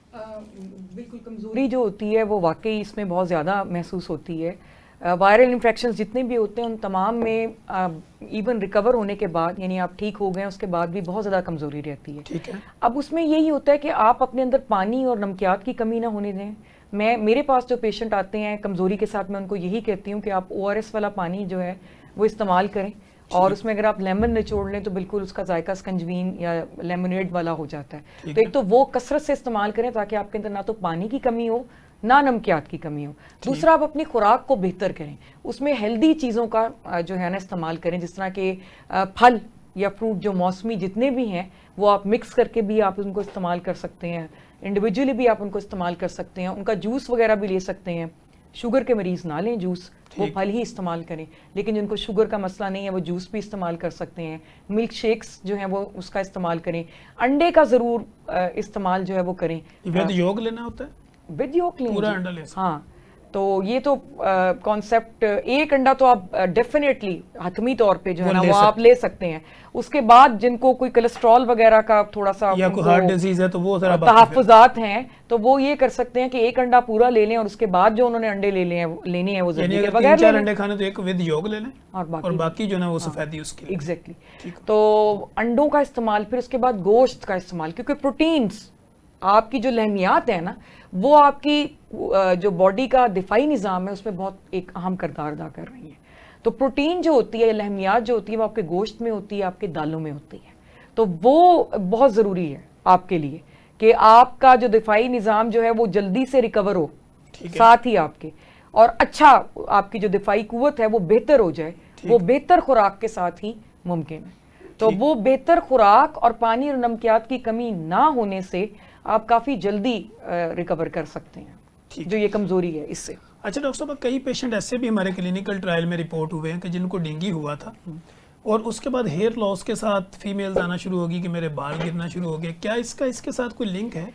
بالکل کمزوری جو ہوتی ہے وہ واقعی اس میں بہت زیادہ محسوس ہوتی ہے. وائرل انفیکشنز جتنے بھی ہوتے ہیں ان تمام میں ایون ریکور ہونے کے بعد، یعنی آپ ٹھیک ہو گئے ہیں اس کے بعد بھی بہت زیادہ کمزوری رہتی ہے. ٹھیک ہے. اب اس میں یہی ہوتا ہے کہ آپ اپنے اندر پانی اور نمکیات کی کمی نہ ہونے دیں. میرے پاس جو پیشنٹ آتے ہیں کمزوری کے ساتھ، میں ان کو یہی کہتی ہوں کہ آپ ORS والا پانی جو ہے وہ استعمال کریں، اور اس میں اگر آپ لیمن نچوڑ لیں تو بالکل اس کا ذائقہ سکنجوین یا لیمونیڈ والا ہو جاتا ہے. تو ایک تو وہ کثرت سے استعمال کریں تاکہ آپ کے اندر نہ تو پانی کی کمی ہو نہ نمکیات کی کمی ہو. دوسرا، آپ اپنی خوراک کو بہتر کریں، اس میں ہیلدی چیزوں کا جو ہے نا استعمال کریں، جس طرح کہ پھل یا فروٹ جو موسمی جتنے بھی ہیں وہ آپ مکس کر کے بھی آپ ان کو استعمال کر سکتے ہیں، انڈیویجولی بھی آپ ان کو استعمال کر سکتے ہیں، ان کا جوس وغیرہ بھی لے سکتے ہیں. شوگر کے مریض نہ لیں جوس، وہ پھل ہی استعمال کریں، لیکن جن کو شوگر کا مسئلہ نہیں ہے وہ جوس بھی استعمال کر سکتے ہیں. ملک شیکس جو ہیں وہ اس کا استعمال کریں. انڈے کا ضرور استعمال جو ہے وہ کریں. ود یوگ لینا ہوتا ہے؟ ود یوگ لیں، پورا انڈا لے سکتے؟ ہاں. تو یہ تو کانسیپٹ، ایک انڈا تو آپ ڈیفینیٹلی حتمی طور پہ جو ہے نا وہ آپ لے سکتے ہیں. اس کے بعد جن کو کوئی کولیسٹرول وغیرہ کا تھوڑا سا یا کوئی ہارٹ ڈیزیز ہے تو وہ ذرا تحفظات ہیں تو وہ یہ کر سکتے ہیں کہ ایک انڈا پورا لے لیں، اور اس کے بعد جو انہوں نے انڈے لینے ہیں وہ یعنی کے اگر بغیر 3-4 انڈے کھانے تو ایک ود یوگ لے لیں اور باقی جو نا وہ سفیدی اس کی. ایگزیکٹلی. تو انڈوں کا استعمال، پھر اس کے بعد گوشت کا استعمال، کیونکہ پروٹینز آپ کی جو لحمیات ہیں نا وہ آپ کی جو باڈی کا دفاعی نظام ہے اس میں بہت ایک اہم کردار ادا کر رہی ہیں. تو پروٹین جو ہوتی ہے، لحمیات جو ہوتی ہے، وہ آپ کے گوشت میں ہوتی ہے، آپ کے دالوں میں ہوتی ہے. تو وہ بہت ضروری ہے آپ کے لیے کہ آپ کا جو دفاعی نظام جو ہے وہ جلدی سے ریکور ہو، ساتھ ہی آپ کے اور اچھا آپ کی جو دفاعی قوت ہے وہ بہتر ہو جائے. وہ بہتر خوراک کے ساتھ ہی ممکن ہے. تو وہ بہتر خوراک اور پانی اور نمکیات کی کمی نہ ہونے سے آپ کافی جلدی ریکور کر سکتے ہیں جو یہ کمزوری ہے اس سے. اچھا ڈاکٹر صاحب، کئی پیشنٹ ایسے بھی ہمارے کلینکل ٹرائل میں رپورٹ ہوئے ہیں کہ جن کو ڈینگی ہوا تھا اور اس کے بعد ہیئر لاس کے ساتھ فیمیلز آنا شروع ہوگی کہ میرے بال گرنا شروع ہو گئے. کیا اس کے ساتھ کوئی لنک ہے؟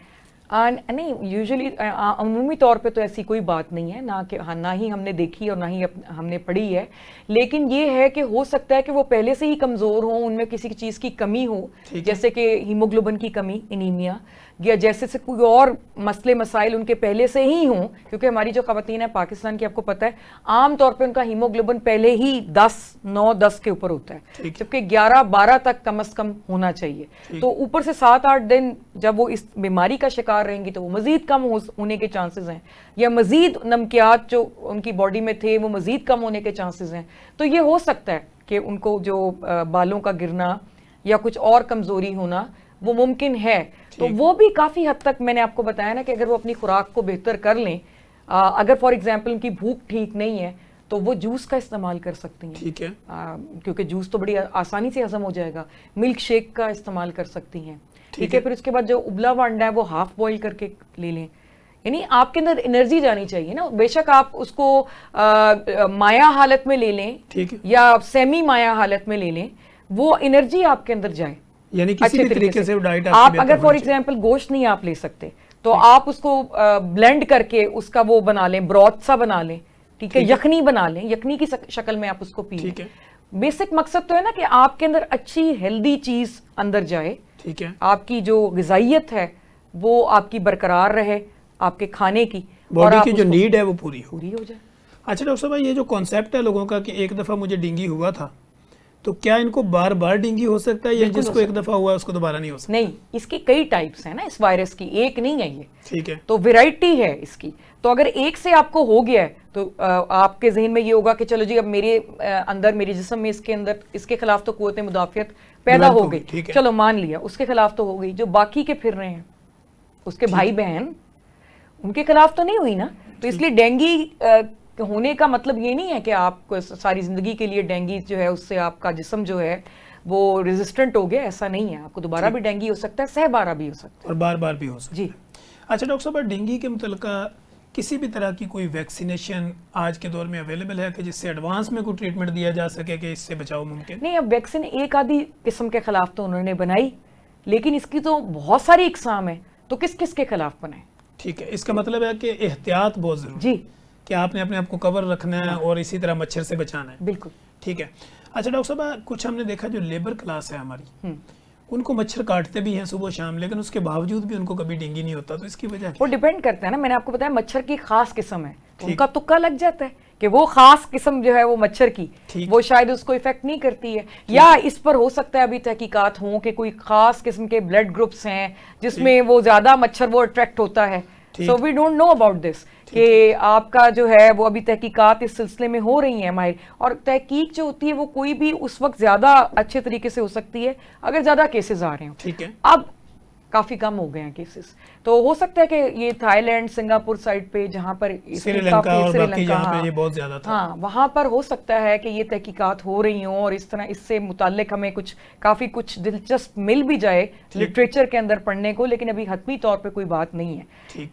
نہیں، یوزلی عمومی طور پہ تو ایسی کوئی بات نہیں ہے، نہ ہی ہم نے دیکھی اور نہ ہی ہم نے پڑھی ہے. لیکن یہ ہے کہ ہو سکتا ہے کہ وہ پہلے سے ہی کمزور ہوں، ان میں کسی چیز کی کمی ہو، جیسے کہ ہیموگلوبن کی کمی، انیمیا، یا جیسے سے کوئی اور مسئلے مسائل ان کے پہلے سے ہی ہوں. کیونکہ ہماری جو خواتین ہیں پاکستان کی، آپ کو پتہ ہے عام طور پہ ان کا ہیموگلوبن پہلے ہی 9-10 کے اوپر ہوتا ہے، جبکہ 11-12 تک کم از کم ہونا چاہیے. تو اوپر سے 7-8 دن جب وہ اس بیماری کا شکار رہیں گی تو وہ مزید کم ہونے کے چانسز ہیں، یا مزید نمکیات جو ان کی باڈی میں تھے وہ مزید کم ہونے کے چانسز ہیں. تو یہ ہو سکتا ہے کہ ان کو جو بالوں کا گرنا یا کچھ اور کمزوری ہونا وہ ممکن ہے. تو وہ بھی کافی حد تک میں نے آپ کو بتایا نا کہ اگر وہ اپنی خوراک کو بہتر کر لیں، اگر فار ایگزامپل ان کی بھوک ٹھیک نہیں ہے تو وہ جوس کا استعمال کر سکتی ہیں. ٹھیک ہے. کیونکہ جوس تو بڑی آسانی سے ہضم ہو جائے گا. ملک شیک کا استعمال کر سکتی ہیں. ٹھیک ہے. پھر اس کے بعد جو ابلا ہوا انڈا ہے وہ ہاف بوائل کر کے لے لیں. یعنی آپ کے اندر انرجی جانی چاہیے نا. بے شک آپ اس کو مایا حالت میں لے لیں یا سیمی مایا حالت میں لے لیں، وہ انرجی آپ کے اندر جائے. یعنی کسی بھی طریقے سے ڈائٹ آپ اگر فار ایگزامپل گوشت نہیں آپ لے سکتے تو آپ اس کو بلینڈ کر کے اس کا وہ بنا لیں، بروتھ سا بنا لیں. ٹھیک ہے. یخنی بنا لیں، یخنی کی شکل میں آپ اس کو پی لیں. بیسک مقصد تو ہے نا کہ آپ کے اندر اچھی ہیلدی چیز اندر جائے. ٹھیک ہے. آپ کی جو غذائیت ہے وہ آپ کی برقرار رہے، آپ کے کھانے کی، باڈی کی جو نیڈ ہے وہ پوری ہو جائے. اچھا ڈاکٹر صاحب، یہ جو کانسیپٹ ہے لوگوں کا کہ ایک دفعہ مجھے ڈینگی ہوا تھا، تو کیا ان کو بار بار ڈینگی ہو سکتا ہے یا جس کو ایک دفعہ ہوا اس کو دوبارہ نہیں ہو سکتا؟ نہیں، اس کی کئی ٹائپس ہیں نا، اس وائرس کی ایک نہیں ہے یہ. ٹھیک ہے. تو ویرائٹی ہے اس کی. تو اگر ایک سے آپ کو ہو گیا ہے تو آپ کے ذہن میں یہ ہوگا کہ چلو جی اب میرے اندر، میرے جسم میں اس کے خلاف تو قوت مدافعت پیدا ہو گئی، چلو مان لیا اس کے خلاف تو ہو گئی. جو باقی کے پھر رہے ہیں اس کے بھائی بہن، ان کے خلاف تو نہیں ہوئی نا. تو اس لیے ڈینگی ہونے کا مطلب یہ نہیں ہے کہ آپ کو ساری زندگی کے لیے ڈینگی جو ہے اس سے آپ کا جسم جو ہے وہ ریزسٹنٹ ہو گیا. ایسا نہیں ہے. آپ کو دوبارہ بھی ڈینگی ہو سکتا ہے، 100 بار بھی ہو سکتا ہے، اور بار بار بھی ہو سکتا ہے. جی. اچھا ڈاکٹر صاحب، ڈینگی کے متعلقہ کسی بھی طرح کی کوئی ویکسینیشن آج کے دور میں اویلیبل ہے کہ جس سے ایڈوانس میں کوئی ٹریٹمنٹ دیا جا سکے کہ اس سے بچاؤ ممکن؟ نہیں، اب ویکسین ایک آدھی قسم کے خلاف تو انہوں نے بنائی، لیکن اس کی تو بہت ساری اقسام ہیں. تو کس کس کے خلاف بنائیں؟ ٹھیک ہے، اس کا مطلب ہے کہ احتیاط بہت ضروری جی کہ آپ نے اپنے آپ کو کور رکھنا ہے اور اسی طرح مچھر سے بچانا ہے. بالکل. ٹھیک ہے. اچھا ڈاکٹر صاحب، کچھ ہم نے دیکھا جو لیبر کلاس ہے ہماری، ان کو مچھر کاٹتے بھی ہیں صبح شام، لیکن اس کے باوجود بھی ان کو کبھی ڈینگی نہیں ہوتا، تو اس کی وجہ وہ ڈیپینڈ کرتا ہے نا، میں نے آپ کو بتایا مچھر کی خاص قسم ہے، ان کا تکا لگ جاتا ہے کہ وہ خاص قسم جو ہے وہ مچھر کی وہ شاید اس کو افیکٹ نہیں کرتی ہے، یا اس پر ہو سکتا ہے ابھی تحقیقات ہوں کہ کوئی خاص قسم کے بلڈ گروپس ہیں جس میں وہ زیادہ مچھر وہ اٹریکٹ ہوتا ہے. سو we don't know about this کہ آپ کا جو ہے وہ ابھی تحقیقات اس سلسلے میں ہو رہی ہیں ماہر، اور تحقیق جو ہوتی ہے وہ کوئی بھی اس وقت زیادہ اچھے طریقے سے ہو سکتی ہے اگر زیادہ کیسز آ رہے ہوں. ٹھیک ہے. اب کافی کم ہو گئے ہیں کیسز، تو ہو سکتا ہے کہ یہ تھائی لینڈ، سنگاپور سائڈ پہ جہاں پر سری لنکا اور باقی جہاں پہ یہ بہت زیادہ تھا، ہاں وہاں پر ہو سکتا ہے کہ یہ تحقیقات ہو رہی ہوں اور اس طرح اس سے متعلق ہمیں کافی کچھ دلچسپ مل بھی جائے لٹریچر کے اندر پڑھنے کو، لیکن ابھی حتمی طور پہ کوئی بات نہیں ہے.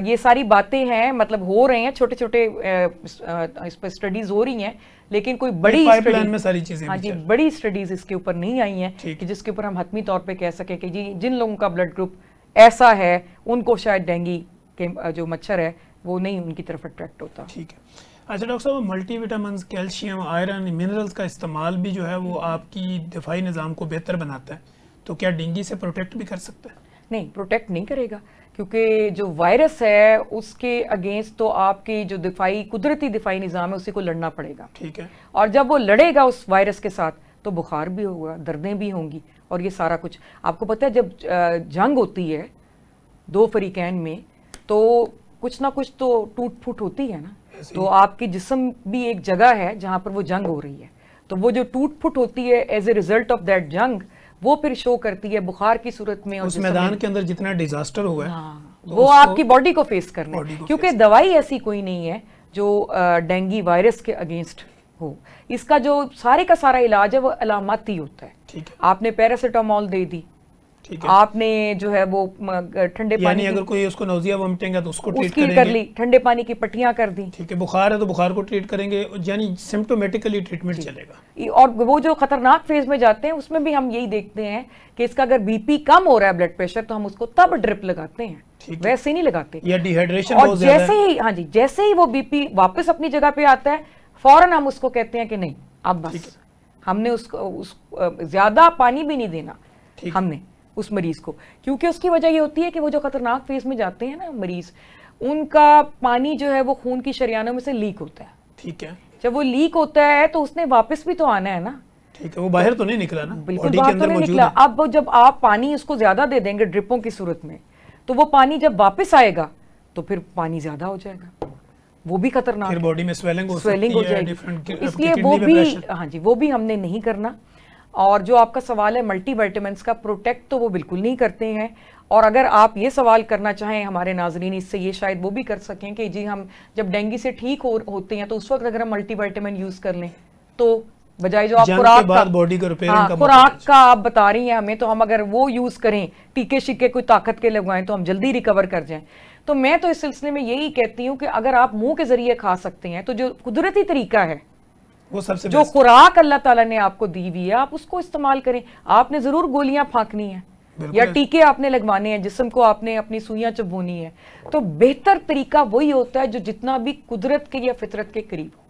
یہ ساری باتیں ہیں، مطلب ہو رہے ہیں چھوٹے چھوٹے اس پہ اسٹڈیز ہو رہی ہیں، لیکن کوئی بڑی ہاں جی بڑی اسٹڈیز اس کے اوپر نہیں آئی ہیں کہ جس کے اوپر ہم حتمی طور پہ کہہ سکیں کہ جی جن لوگوں کا بلڈ گروپ ایسا ہے ان کو شاید ڈینگی کے جو مچھر ہے وہ نہیں ان کی طرف اٹریکٹ ہوتا. ٹھیک ہے. اچھا ڈاکٹر صاحب، multi vitamins, calcium, iron, minerals کا استعمال بھی جو ہے وہ آپ کی دفاعی نظام کو بہتر بناتا ہے، تو کیا ڈینگی سے پروٹیکٹ بھی کر سکتا ہے؟ نہیں، پروٹیکٹ نہیں کرے گا، کیونکہ جو وائرس ہے اس کے اگینسٹ تو آپ کی جو قدرتی دفاعی نظام ہے اسی کو لڑنا پڑے گا. ٹھیک ہے. اور جب وہ لڑے گا اس وائرس کے ساتھ تو بخار بھی ہوگا، دردیں بھی ہوں گی، اور یہ سارا کچھ آپ کو پتہ ہے جب جنگ ہوتی ہے دو فریقین میں تو کچھ نہ کچھ تو ٹوٹ پھوٹ ہوتی ہے نا، تو آپ کی جسم بھی ایک جگہ ہے جہاں پر وہ جنگ ہو رہی ہے، تو وہ جو ٹوٹ پھوٹ ہوتی ہے as a result of that جنگ وہ پھر شو کرتی ہے بخار کی صورت میں. اس میدان کے اندر جتنا ڈیزاسٹر ہوا ہے وہ آپ کی باڈی کو فیس کرنا ہے، کیونکہ دوائی ایسی کوئی نہیں ہے جو ڈینگی وائرس کے اگینسٹ ہو. اس کا جو سارے کا سارا علاج ہے وہ علاماتی ہوتا ہے. آپ نے پیراسیٹامول دے دی، آپ نے جو ہے وہ ٹھنڈے پانی، یعنی اگر کوئی اس کو نوزیا وامٹنگ ہے تو اس کو ٹریٹ کریں گے، کر لی ٹھنڈے پانی کی پٹیاں کر دی. ٹھیک ہے. بخار ہے تو بخار کو ٹریٹ کریں گے، یعنی سمپٹومیٹیکلی ٹریٹمنٹ چلے گا. اور وہ جو خطرناک فیز میں جاتے ہیں اس میں بھی ہم یہی دیکھتے ہیں کہ اس کا اگر بی پی کم ہو رہا ہے بلڈ پریشر تو ہم اس کو تب ڈرپ لگاتے ہیں، ویسے نہیں لگاتے. یا ڈی ہائیڈریشن اور جیسے ہی وہ بی پی واپس اپنی جگہ پہ آتا ہے فوراً ہم اس کو کہتے ہیں کہ نہیں اب بس، ہم نے اس زیادہ پانی بھی نہیں دینا ہم نے اس مریض کو، کیونکہ اس کی وجہ یہ ہوتی ہے کہ وہ جو خطرناک فیز میں جاتے ہیں نا مریض، ان کا پانی جو ہے وہ خون کی شریانوں میں سے لیک ہوتا ہے. ٹھیک ہے. جب وہ لیک ہوتا ہے تو اس نے واپس بھی تو آنا ہے نا. ٹھیک ہے. وہ باہر تو نہیں نکلا نا، بالکل باہر تو نہیں نکلا. اب جب آپ پانی اس کو زیادہ دے دیں گے ڈرپوں کی صورت میں تو وہ پانی جب واپس آئے گا تو پھر پانی زیادہ ہو جائے گا، وہ بھی خطرناک، پھر باڈی میں سویلنگ ہو جائے گی. اس لیے وہ بھی ہاں جی وہ بھی ہم نے نہیں کرنا. اور جو آپ کا سوال ہے ملٹی وائٹامنس کا، پروٹیکٹ تو وہ بالکل نہیں کرتے ہیں. اور اگر آپ یہ سوال کرنا چاہیں ہمارے ناظرین اس سے، یہ شاید وہ بھی کر سکیں کہ جی ہم جب ڈینگی سے ٹھیک ہوتے ہیں تو اس وقت اگر ہم ملٹی وائٹامن یوز کر لیں تو بجائے جو آپ خوراک کا آپ بتا رہی ہیں ہمیں، تو ہم اگر وہ یوز کریں ٹیکے شکے کوئی طاقت کے لگوائیں تو ہم جلدی ریکور کر جائیں. تو میں تو اس سلسلے میں یہی کہتی ہوں کہ اگر آپ منہ کے ذریعے کھا سکتے ہیں تو جو قدرتی طریقہ ہے، وہ سب سے جو خوراک اللہ تعالیٰ نے آپ کو دی ہوئی ہے آپ اس کو استعمال کریں. آپ نے ضرور گولیاں پھانکنی ہیں یا ٹیکے آپ نے لگوانے ہیں، جسم کو آپ نے اپنی سوئیاں چبونی ہے، تو بہتر طریقہ وہی ہوتا ہے جو جتنا بھی قدرت کے یا فطرت کے قریب ہو.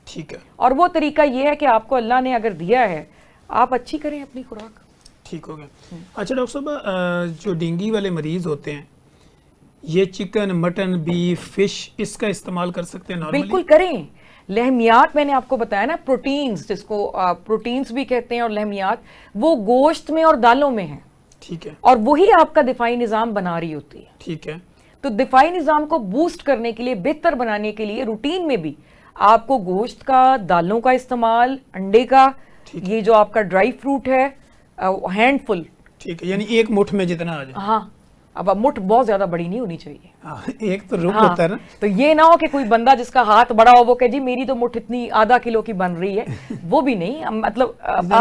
ٹھیک ہے. اور وہ طریقہ یہ ہے کہ آپ کو اللہ نے اگر دیا ہے آپ اچھی کریں اپنی خوراک. ٹھیک ہو گیا. اچھا ڈاکٹر صاحب، جو ڈینگی والے مریض ہوتے ہیں یہ چکن، مٹن، بیف، فش اس کا استعمال کر سکتے ہیں نارملی؟ بالکل کریں. لحمیات میں نے آپ کو بتایا نا، پروٹینز جس کو پروٹینز بھی کہتے ہیں، اور لحمیات وہ گوشت میں اور دالوں میں ہیں. ٹھیک ہے. اور وہی آپ کا دفاعی نظام بنا رہی ہوتی ہے. ٹھیک ہے. تو دفاعی نظام کو بوسٹ کرنے کے لیے، بہتر بنانے کے لیے روٹین میں بھی آپ کو گوشت کا، دالوں کا استعمال، انڈے کا، یہ جو آپ کا ڈرائی فروٹ ہے ہینڈ فل. ٹھیک ہے. یعنی ایک مٹھ میں جتنا آ جائے. ہاں اب مٹھ بہت زیادہ بڑی نہیں ہونی چاہیے. ایک تو رک ہوتا ہے نا، تو یہ نہ ہو کہ کوئی بندہ جس کا ہاتھ بڑا ہو وہ کہ جی میری تو مٹھ اتنی آدھا کلو کی بن رہی ہے، وہ بھی نہیں. مطلب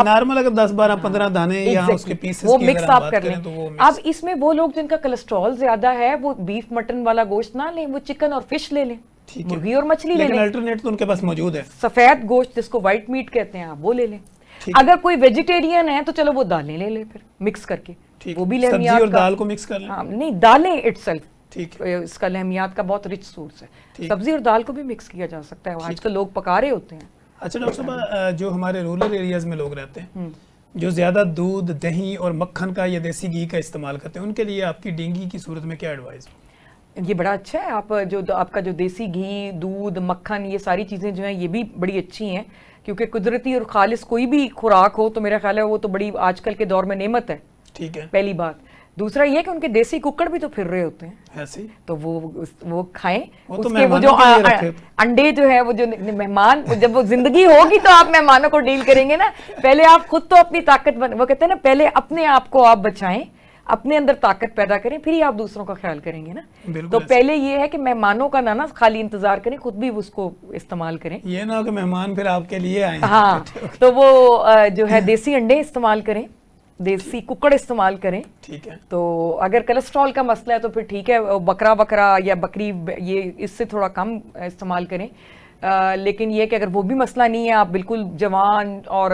نارمل اگر 10 12 15 دانے یا اس کے پیسز وہ مکس آپ کر لیں. اب اس میں وہ لوگ جن کا کولیسٹرول زیادہ ہے وہ بیف مٹن والا گوشت نہ لیں، وہ چکن اور فش لے لیں، مرغی اور مچھلی لے لیں. لیکن الٹرنیٹ تو ان کے پاس موجود ہے، سفید گوشت جس کو وائٹ میٹ کہتے ہیں آپ وہ لے لیں. اگر کوئی ویجیٹیرین ہے تو چلو وہ دالیں لے لیں پھر مکس کر کے، وہ بھی سبزی اور دال کو مکس کر لیں. نہیں، دالیں اٹ سیلف ٹھیک اس کا لحمیات کا بہت رچ سورس ہے. ٹھیک. سبزی اور دال کو بھی مکس کیا جا سکتا ہے, آج کل لوگ پکا رہے ہوتے ہیں. اچھا ڈاکٹر صاحب, جو ہمارے رورل ایریاز میں لوگ رہتے ہیں جو زیادہ دودھ, دہی اور مکھن کا یا دیسی گھی کا استعمال کرتے ہیں, ان کے لیے آپ کی ڈینگی کی صورت میں کیا ایڈوائز ہے؟ یہ بڑا اچھا ہے. آپ کا جو دیسی گھی, دودھ, مکھن, یہ ساری چیزیں جو ہیں یہ بھی بڑی اچھی ہیں, کیونکہ قدرتی اور خالص کوئی بھی خوراک ہو تو میرا خیال ہے وہ تو بڑی آج کل کے دور میں نعمت ہے. ٹھیک ہے. پہلی بات. دوسرا یہ کہ ان کے دیسی ککڑ بھی تو پھر رہے ہوتے ہیں, ایسے تو وہ کھائیں. اس کے وہ جو انڈے جو ہے, وہ جو مہمان, جب وہ زندگی ہوگی تو آپ مہمانوں کو ڈیل کریں گے نا. پہلے آپ خود تو اپنی طاقت وہ کہتے ہیں نا, پہلے اپنے آپ کو آپ بچائیں, اپنے اندر طاقت پیدا کریں, پھر ہی آپ دوسروں کا خیال کریں گے نا. تو پہلے یہ ہے کہ مہمانوں کا نہ خالی انتظار کریں, خود بھی اس کو استعمال کریں. یہ نہ ہو کہ مہمان پھر آپ کے لیے آئیں. ہاں, تو وہ جو ہے دیسی انڈے استعمال کریں, دیسی ککڑ استعمال کریں. ٹھیک ہے. تو اگر کولیسٹرول کا مسئلہ ہے تو پھر ٹھیک ہے, بکرا یا بکری, یہ اس سے تھوڑا کم استعمال کریں. لیکن یہ کہ اگر وہ بھی مسئلہ نہیں ہے, آپ بالکل جوان اور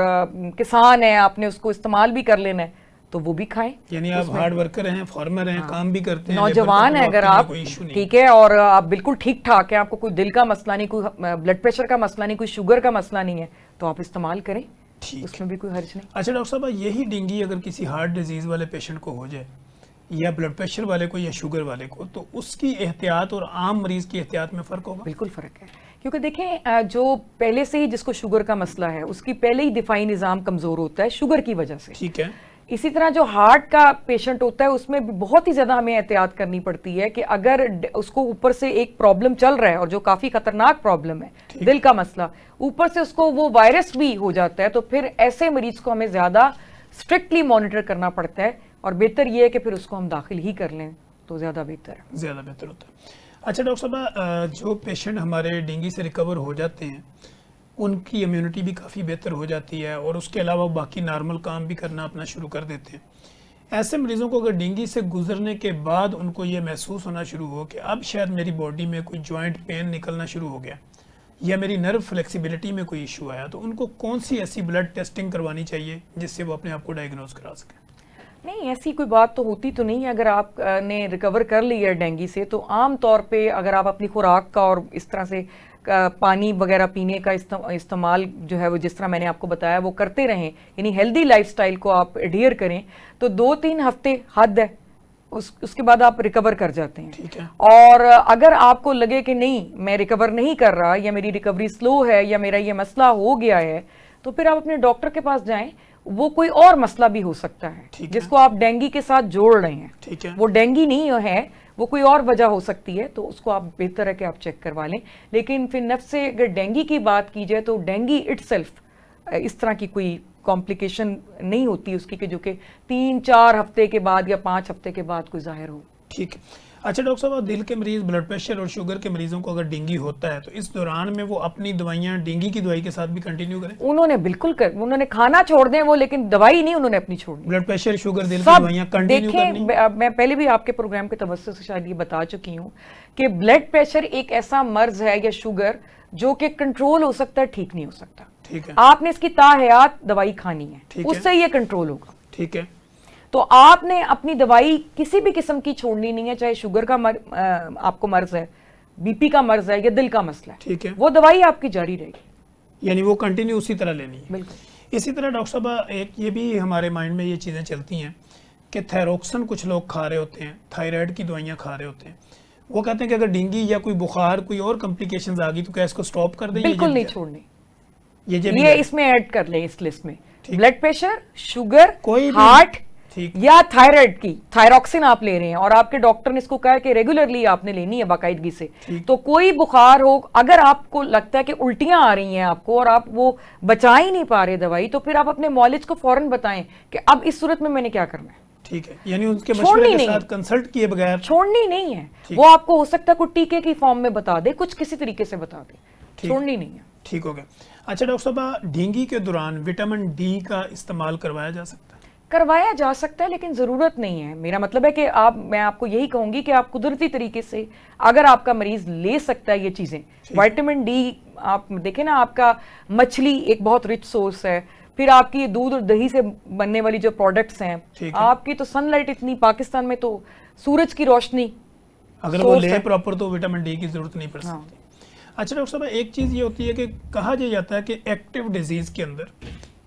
کسان ہیں, آپ نے اس کو استعمال بھی کر لینا ہے, تو وہ بھی کھائیں. یعنی آپ ہارڈ ورکر ہیں, فارمر ہیں, کام بھی کرتے ہیں, نوجوان ہیں اگر آپ, ٹھیک ہے, اور آپ بالکل ٹھیک ٹھاک ہیں, آپ کو کوئی دل کا مسئلہ نہیں, کوئی بلڈ پریشر کا مسئلہ نہیں, کوئی شوگر کا مسئلہ نہیں ہے, تو آپ استعمال کریں, اس میں بھی کوئی حرج نہیں. اچھا ڈاکٹر صاحب, یہی ڈینگی اگر کسی ہارٹ ڈیزیز والے پیشنٹ کو ہو جائے, یا بلڈ پریشر والے کو, یا شوگر والے کو, تو اس کی احتیاط اور عام مریض کی احتیاط میں فرق ہوگا؟ بالکل فرق ہے, کیونکہ دیکھیں جو پہلے سے ہی جس کو شوگر کا مسئلہ ہے, اس کی پہلے ہی دفاعی نظام کمزور ہوتا ہے شوگر کی وجہ سے. ٹھیک ہے. اسی طرح جو ہارٹ کا پیشنٹ ہوتا ہے, اس میں بہت ہی زیادہ ہمیں احتیاط کرنی پڑتی ہے کہ اگر اس کو اوپر سے ایک پرابلم چل رہا ہے, اور جو کافی خطرناک پرابلم ہے, دل کا مسئلہ, اوپر سے اس کو وہ وائرس بھی ہو جاتا ہے, تو پھر ایسے مریض کو ہمیں زیادہ اسٹرکٹلی مانیٹر کرنا پڑتا ہے, اور بہتر یہ ہے کہ پھر اس کو ہم داخل ہی کر لیں تو زیادہ بہتر ہے. زیادہ بہتر ہوتا ہے. اچھا ڈاکٹر صاحب, جو پیشنٹ ہمارے ڈینگی سے ریکور ہو جاتے ہیں, ان کی امیونٹی بھی کافی بہتر ہو جاتی ہے, اور اس کے علاوہ باقی نارمل کام بھی کرنا اپنا شروع کر دیتے ہیں. ایسے مریضوں کو اگر ڈینگی سے گزرنے کے بعد ان کو یہ محسوس ہونا شروع ہو کہ اب شاید میری باڈی میں کوئی جوائنٹ پین نکلنا شروع ہو گیا, یا میری نرو فلیکسیبلٹی میں کوئی ایشو آیا, تو ان کو کون سی ایسی بلڈ ٹیسٹنگ کروانی چاہیے جس سے وہ اپنے آپ کو ڈائگنوز کرا سکیں؟ نہیں, ایسی کوئی بات تو ہوتی تو نہیں ہے. اگر آپ نے ریکور کر لی ہے ڈینگی سے, تو عام طور پہ اگر آپ اپنی خوراک کا اور اس طرح سے پانی وغیرہ پینے کا استعمال جو ہے وہ جس طرح میں نے آپ کو بتایا وہ کرتے رہیں, یعنی ہیلدی لائف سٹائل کو آپ ایڈیئر کریں, تو 2-3 ہفتے حد ہے, اس کے بعد آپ ریکور کر جاتے ہیں. ٹھیک ہے. اور اگر آپ کو لگے کہ نہیں میں ریکور نہیں کر رہا, یا میری ریکوری سلو ہے, یا میرا یہ مسئلہ ہو گیا ہے, تو پھر آپ اپنے ڈاکٹر کے پاس جائیں. وہ کوئی اور مسئلہ بھی ہو سکتا ہے جس کو آپ ڈینگی کے ساتھ جوڑ رہے ہیں. ٹھیک ہے. وہ ڈینگی نہیں ہے, وہ کوئی اور وجہ ہو سکتی ہے, تو اس کو آپ بہتر ہے کہ آپ چیک کروا لیں. لیکن پھر نفس سے اگر ڈینگی کی بات کی جائے تو ڈینگی اٹ سیلف اس طرح کی کوئی کمپلیکیشن نہیں ہوتی اس کی کہ جو کہ 3-4 ہفتے کے بعد یا 5 ہفتے کے بعد کوئی ظاہر ہو. ٹھیک ہے. اچھا ڈاکٹر صاحب, دل کے مریض, بلڈ پریشر اور شوگر کے مریضوں کو اگر ڈینگی ہوتا ہے تو اس دوران میں وہ اپنی دوائیاں ڈینگی کی دوائی کے ساتھ بھی کنٹینیو کریں؟ انہوں نے بالکل انہوں نے کھانا چھوڑ دیں وہ, لیکن دوائی نہیں انہوں نے اپنی چھوڑنی. بلڈ پریشر, شوگر, دل کی دوائیاں کنٹینیو کرنی. دیکھیں, میں پہلے بھی آپ کے پروگرام کے توسط سے شاید یہ بتا چکی ہوں کہ بلڈ پریشر ایک ایسا مرض ہے یا شوگر جو کہ کنٹرول ہو سکتا ہے, ٹھیک نہیں ہو سکتا. ٹھیک ہے. آپ نے اس کی تاحیات دوائی کھانی ہے, اس سے یہ کنٹرول ہوگا. ٹھیک ہے. تو آپ نے اپنی دوائی کسی بھی قسم کی چھوڑنی نہیں ہے, چاہے شوگر کا آپ کو مرض ہے, بی پی کا مرض ہے, یا دل کا مسئلہ ہے. ٹھیک ہے. وہ دوائی آپ کی جاری رہے گی, یعنی وہ کنٹینیو اسی طرح لینی ہے. بالکل. اسی طرح ڈاکٹر صاحب, ایک یہ بھی ہمارے مائنڈ میں یہ چیزیں چلتی ہیں کہ تھائروکسن کچھ لوگ کھا رہے ہوتے ہیں, تھائرائڈ کی دوائیاں کھا رہے ہوتے ہیں, وہ کہتے ہیں کہ اگر ڈینگی یا کوئی بخار, کوئی اور کمپلیکیشنز آ گئی تو کیا اس کو سٹاپ کر دیں؟ بالکل نہیں چھوڑنی, یہ اس میں ایڈ کر لیں اس لسٹ میں. بلڈ پریشر, شوگر, کوئی ہارٹ یا تھائرائڈ کی تھائروکسن آپ لے رہے ہیں, اور آپ کے ڈاکٹر نے اس کو کہا کہ ریگولرلی آپ نے لینی ہے باقاعدگی سے, تو کوئی بخار ہو, اگر آپ کو لگتا ہے کہ الٹیاں آ رہی ہیں آپ کو اور آپ وہ بچا ہی نہیں پا رہے دوائی, تو پھر آپ اپنے معالج کو فوراً بتائیں کہ اب اس صورت میں نے کیا کرنا ہے. ٹھیک ہے. یعنی ان کے مشورے کے ساتھ کنسلٹ کیے بغیر چھوڑنی نہیں ہے. وہ آپ کو ہو سکتا ہے کوئی ٹیکے کی فارم میں بتا دے, کچھ کسی طریقے سے بتا دے, چھوڑنی نہیں ہے. ٹھیک ہو گیا. اچھا ڈاکٹر صاحب, ڈینگی کے دوران وٹامن ڈی کا استعمال کروایا جا سکتا ہے؟ کروایا جا سکتا ہے, لیکن ضرورت نہیں ہے. میرا مطلب ہے کہ میں آپ کو یہی کہوں گی کہ آپ قدرتی طریقے سے اگر آپ کا مریض لے سکتا ہے یہ چیزیں, وٹامن ڈی آپ دیکھیں نا, آپ کا مچھلی ایک بہت رچ سورس ہے, پھر آپ کی دودھ اور دہی سے بننے والی جو پروڈکٹس ہیں, آپ کی تو سن لائٹ اتنی, پاکستان میں تو سورج کی روشنی اگر وہ لے پراپر تو وٹامن ڈی کی ضرورت نہیں پڑ سکتی. اچھا ڈاکٹر صاحب ایک چیز یہ ہوتی ہے کہ کہا جاتا ہے کہ ایکٹیو ڈیزیز کے اندر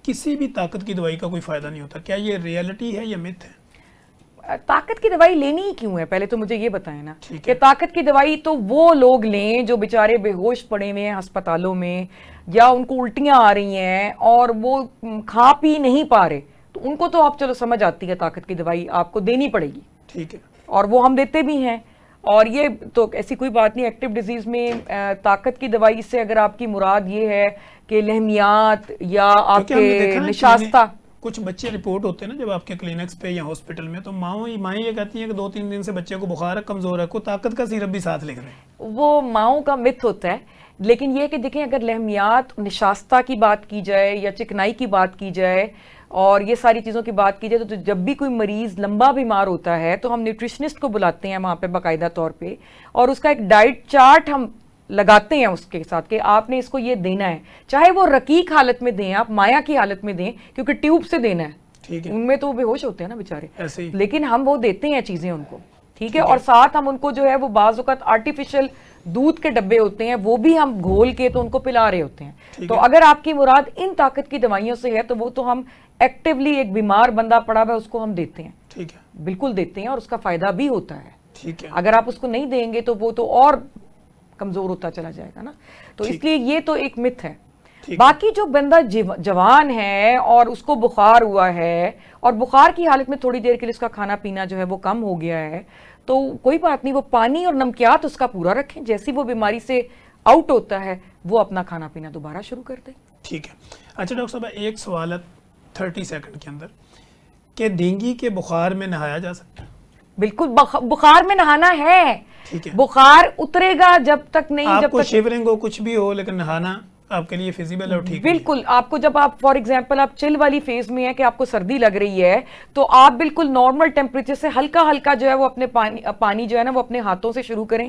کسی بھی طاقت کی دوائی کا کوئی فائدہ نہیں ہوتا. کیا یہ ریئلٹی ہے یا مت ہے؟ طاقت کی دوائی لینی ہی کیوں ہے؟ پہلے تو مجھے یہ بتائیں نا کہ طاقت کی دوائی تو وہ لوگ لیں جو بیچارے بے ہوش پڑے ہوئے ہیں ہسپتالوں میں, یا ان کو الٹیاں آ رہی ہیں اور وہ کھا پی نہیں پا رہے, تو ان کو تو آپ چلو سمجھ آتی ہے طاقت کی دوائی آپ کو دینی پڑے گی, ٹھیک ہے, اور وہ ہم دیتے بھی ہیں. اور یہ تو ایسی کوئی بات نہیں. ایکٹیو ڈیزیز میں طاقت کی دوائی سے اگر آپ کی مراد یہ ہے کہ لہمیات یا آپ کے نشاستہ, کچھ بچے رپورٹ ہوتے ہیں نا جب آپ کے کلینکس پہ یا ہاسپٹل میں, تو مائیں یہ کہتی ہیں کہ 2-3 دن سے بچے کو بخار ہے, کمزور ہے, کو طاقت کا سیرپ بھی ساتھ لکھ رہے ہیں. وہ ماؤں کا مت ہوتا ہے. لیکن یہ کہ دیکھیں اگر لہمیات نشاستہ کی بات کی جائے یا چکنائی کی بات کی جائے اور یہ ساری چیزوں کی بات کی جائے, تو جب بھی کوئی مریض لمبا بیمار ہوتا ہے تو ہم نیوٹریشنسٹ کو بلاتے ہیں وہاں پہ باقاعدہ طور پہ, اور اس کا ایک ڈائٹ چارٹ ہم لگاتے ہیں اس کے ساتھ کہ آپ نے اس کو یہ دینا ہے, چاہے وہ رقیق حالت میں دیں, آپ مایا کی حالت میں دیں, کیونکہ ٹیوب سے دینا ہے, ان میں تو بے ہوش ہوتے ہیں نا بیچارے, لیکن ہم وہ دیتے ہیں چیزیں ان کو, ٹھیک ہے. اور ساتھ ہم ان کو جو ہے وہ بعض اوقات آرٹیفیشل دودھ کے ڈبے ہوتے ہیں, وہ بھی ہم گھول کے تو ان کو پلا رہے ہوتے ہیں. تو اگر آپ کی مراد ان طاقت کی دوائیوں سے ہے تو وہ تو ہم ایکٹیولی, ایک بیمار بندہ پڑا ہوا ہے اس کو ہم دیتے ہیں, ٹھیک ہے, بالکل دیتے ہیں, اور اس کا فائدہ بھی ہوتا ہے. ٹھیک ہے. اگر آپ اس کو نہیں دیں گے تو وہ تو اور کمزور ہوتا چلا جائے گا نا. تو اس لیے یہ تو ایک مت ہے. باقی جو بندہ جوان ہے اور اس کو بخار ہوا ہے اور بخار کی حالت میں تھوڑی دیر کے لیے اس کا کھانا پینا جو ہے وہ کم ہو گیا ہے, تو کوئی بات نہیں, وہ پانی اور نمکیات اس کا پورا رکھیں, جیسی وہ بیماری سے آؤٹ ہوتا ہے وہ اپنا کھانا پینا دوبارہ شروع کر دیں. ٹھیک ہے. اچھا ڈاکٹر صاحب ایک سوال ہے 30 سیکنڈ کے اندر, کہ ڈینگی کے بخار میں نہایا جا سکتا ہے؟ بالکل, بخار میں نہانا ہے. ٹھیک ہے, بخار اترے گا جب تک نہیں, آپ جب کو تک شیورنگ ہو کچھ بھی ہو, لیکن نہانا آپ کے لیے فیزیبل ہے, ٹھیک ہے. بالکل, آپ کو جب آپ فار ایگزامپل آپ چل والی فیز میں ہے کہ آپ کو سردی لگ رہی ہے, تو آپ بالکل نارمل ٹیمپریچر سے ہلکا ہلکا جو ہے وہ اپنے پانی جو ہے نا وہ اپنے ہاتھوں سے شروع کریں,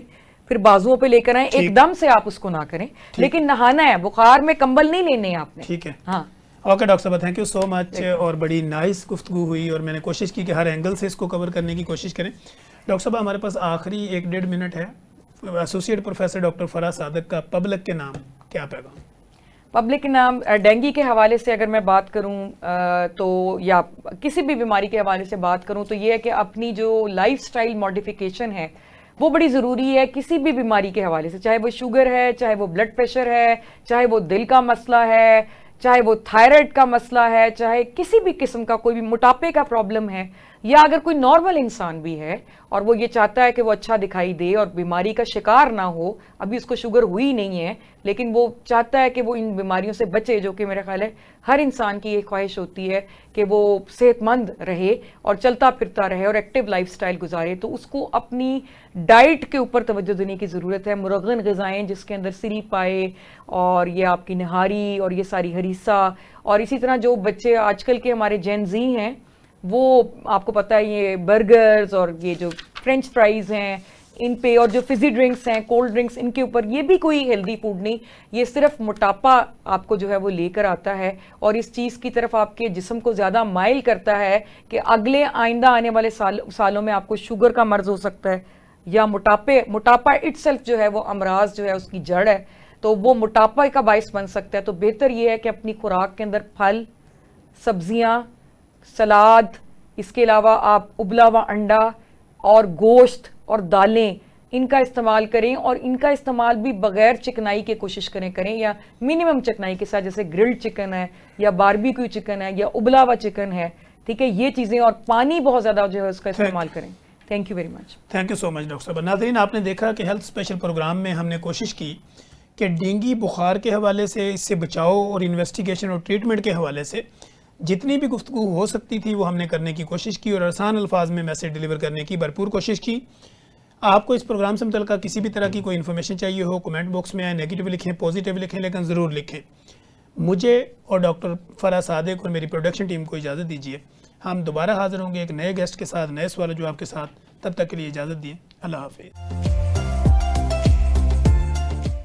پھر بازوؤں پہ لے کر آئیں, ایک دم سے آپ اس کو نہ کریں, لیکن نہانا ہے. بخار میں کمبل نہیں لینے ہیں آپ نے. ٹھیک ہے, ہاں. اوکے ڈاکٹر صاحب, تھینک یو سو مچ, اور بڑی نائس گفتگو ہوئی, اور میں نے کوشش کی کہ ہر اینگل سے اس کو کور کرنے کی کوشش کریں. ڈاکٹر صاحب ہمارے پاس آخری 1-1.5 منٹ ہے. ایسوسیٹ پروفیسر ڈاکٹر فرح صادق کا پبلک کے نام کیا پیغام؟ پبلک کے نام ڈینگی کے حوالے سے اگر میں بات کروں تو, یا کسی بھی بیماری کے حوالے سے بات کروں تو یہ ہے کہ اپنی جو لائف سٹائل ماڈیفیکیشن ہے وہ بڑی ضروری ہے کسی بھی بیماری کے حوالے سے, چاہے وہ شوگر ہے, چاہے وہ بلڈ پریشر ہے, چاہے وہ دل کا مسئلہ ہے, چاہے وہ تھائرائڈ کا مسئلہ ہے, چاہے کسی بھی قسم کا کوئی بھی موٹاپے کا پرابلم ہے, یا اگر کوئی نارمل انسان بھی ہے اور وہ یہ چاہتا ہے کہ وہ اچھا دکھائی دے اور بیماری کا شکار نہ ہو, ابھی اس کو شوگر ہوئی نہیں ہے لیکن وہ چاہتا ہے کہ وہ ان بیماریوں سے بچے, جو کہ میرا خیال ہے ہر انسان کی یہ خواہش ہوتی ہے کہ وہ صحت مند رہے اور چلتا پھرتا رہے اور ایکٹیو لائف سٹائل گزارے, تو اس کو اپنی ڈائٹ کے اوپر توجہ دینے کی ضرورت ہے. مرغن غذائیں جس کے اندر سری پائے, اور یہ آپ کی نہاری اور یہ ساری ہریسہ, اور اسی طرح جو بچے آج کل کے ہمارے جین زی ہیں وہ آپ کو پتہ ہے یہ برگرز اور یہ جو فرینچ فرائیز ہیں ان پہ, اور جو فزی ڈرنکس ہیں, کولڈ ڈرنکس, ان کے اوپر, یہ بھی کوئی ہیلدی فوڈ نہیں, یہ صرف موٹاپا آپ کو جو ہے وہ لے کر آتا ہے, اور اس چیز کی طرف آپ کے جسم کو زیادہ مائل کرتا ہے کہ اگلے آئندہ آنے والے سالوں میں آپ کو شوگر کا مرض ہو سکتا ہے, یا موٹاپا اٹ سیلف جو ہے وہ امراض جو ہے اس کی جڑ ہے, تو وہ موٹاپا کا باعث بن سکتا ہے. تو بہتر یہ ہے کہ اپنی خوراک کے اندر پھل, سبزیاں, سلاد, اس کے علاوہ آپ ابلا ہوا انڈا اور گوشت اور دالیں ان کا استعمال کریں, اور ان کا استعمال بھی بغیر چکنائی کے کوشش کریں, یا منیمم چکنائی کے ساتھ, جیسے گرلڈ چکن ہے یا باربیکیو چکن ہے یا ابلا ہوا چکن ہے, ٹھیک ہے, یہ چیزیں, اور پانی بہت زیادہ جو ہے اس کا استعمال کریں. Thank you very much. Thank you so much doctor صاحب. ناظرین, آپ نے دیکھا کہ ہیلتھ اسپیشل پروگرام میں ہم نے کوشش کی کہ ڈینگی بخار کے حوالے سے, اس سے بچاؤ اور انویسٹیگیشن اور ٹریٹمنٹ کے حوالے سے جتنی بھی گفتگو ہو سکتی تھی وہ ہم نے کرنے کی کوشش کی, اور آسان الفاظ میں میسیج ڈیلیور کرنے کی بھرپور کوشش کی. آپ کو اس پروگرام سے متعلقہ کسی بھی طرح کی کوئی انفارمیشن چاہیے ہو, کمنٹ باکس میں آئے, نیگیٹو لکھیں, پازیٹیو لکھیں, لیکن ضرور لکھیں. مجھے اور ڈاکٹر فرح صادق اور میری پروڈکشن ٹیم کو اجازت دیجیے. ہم دوبارہ حاضر ہوں گے ایک نئے گیسٹ کے ساتھ, نئے سوال جو آپ کے ساتھ. تب تک کے لیے اجازت دیں. اللہ حافظ.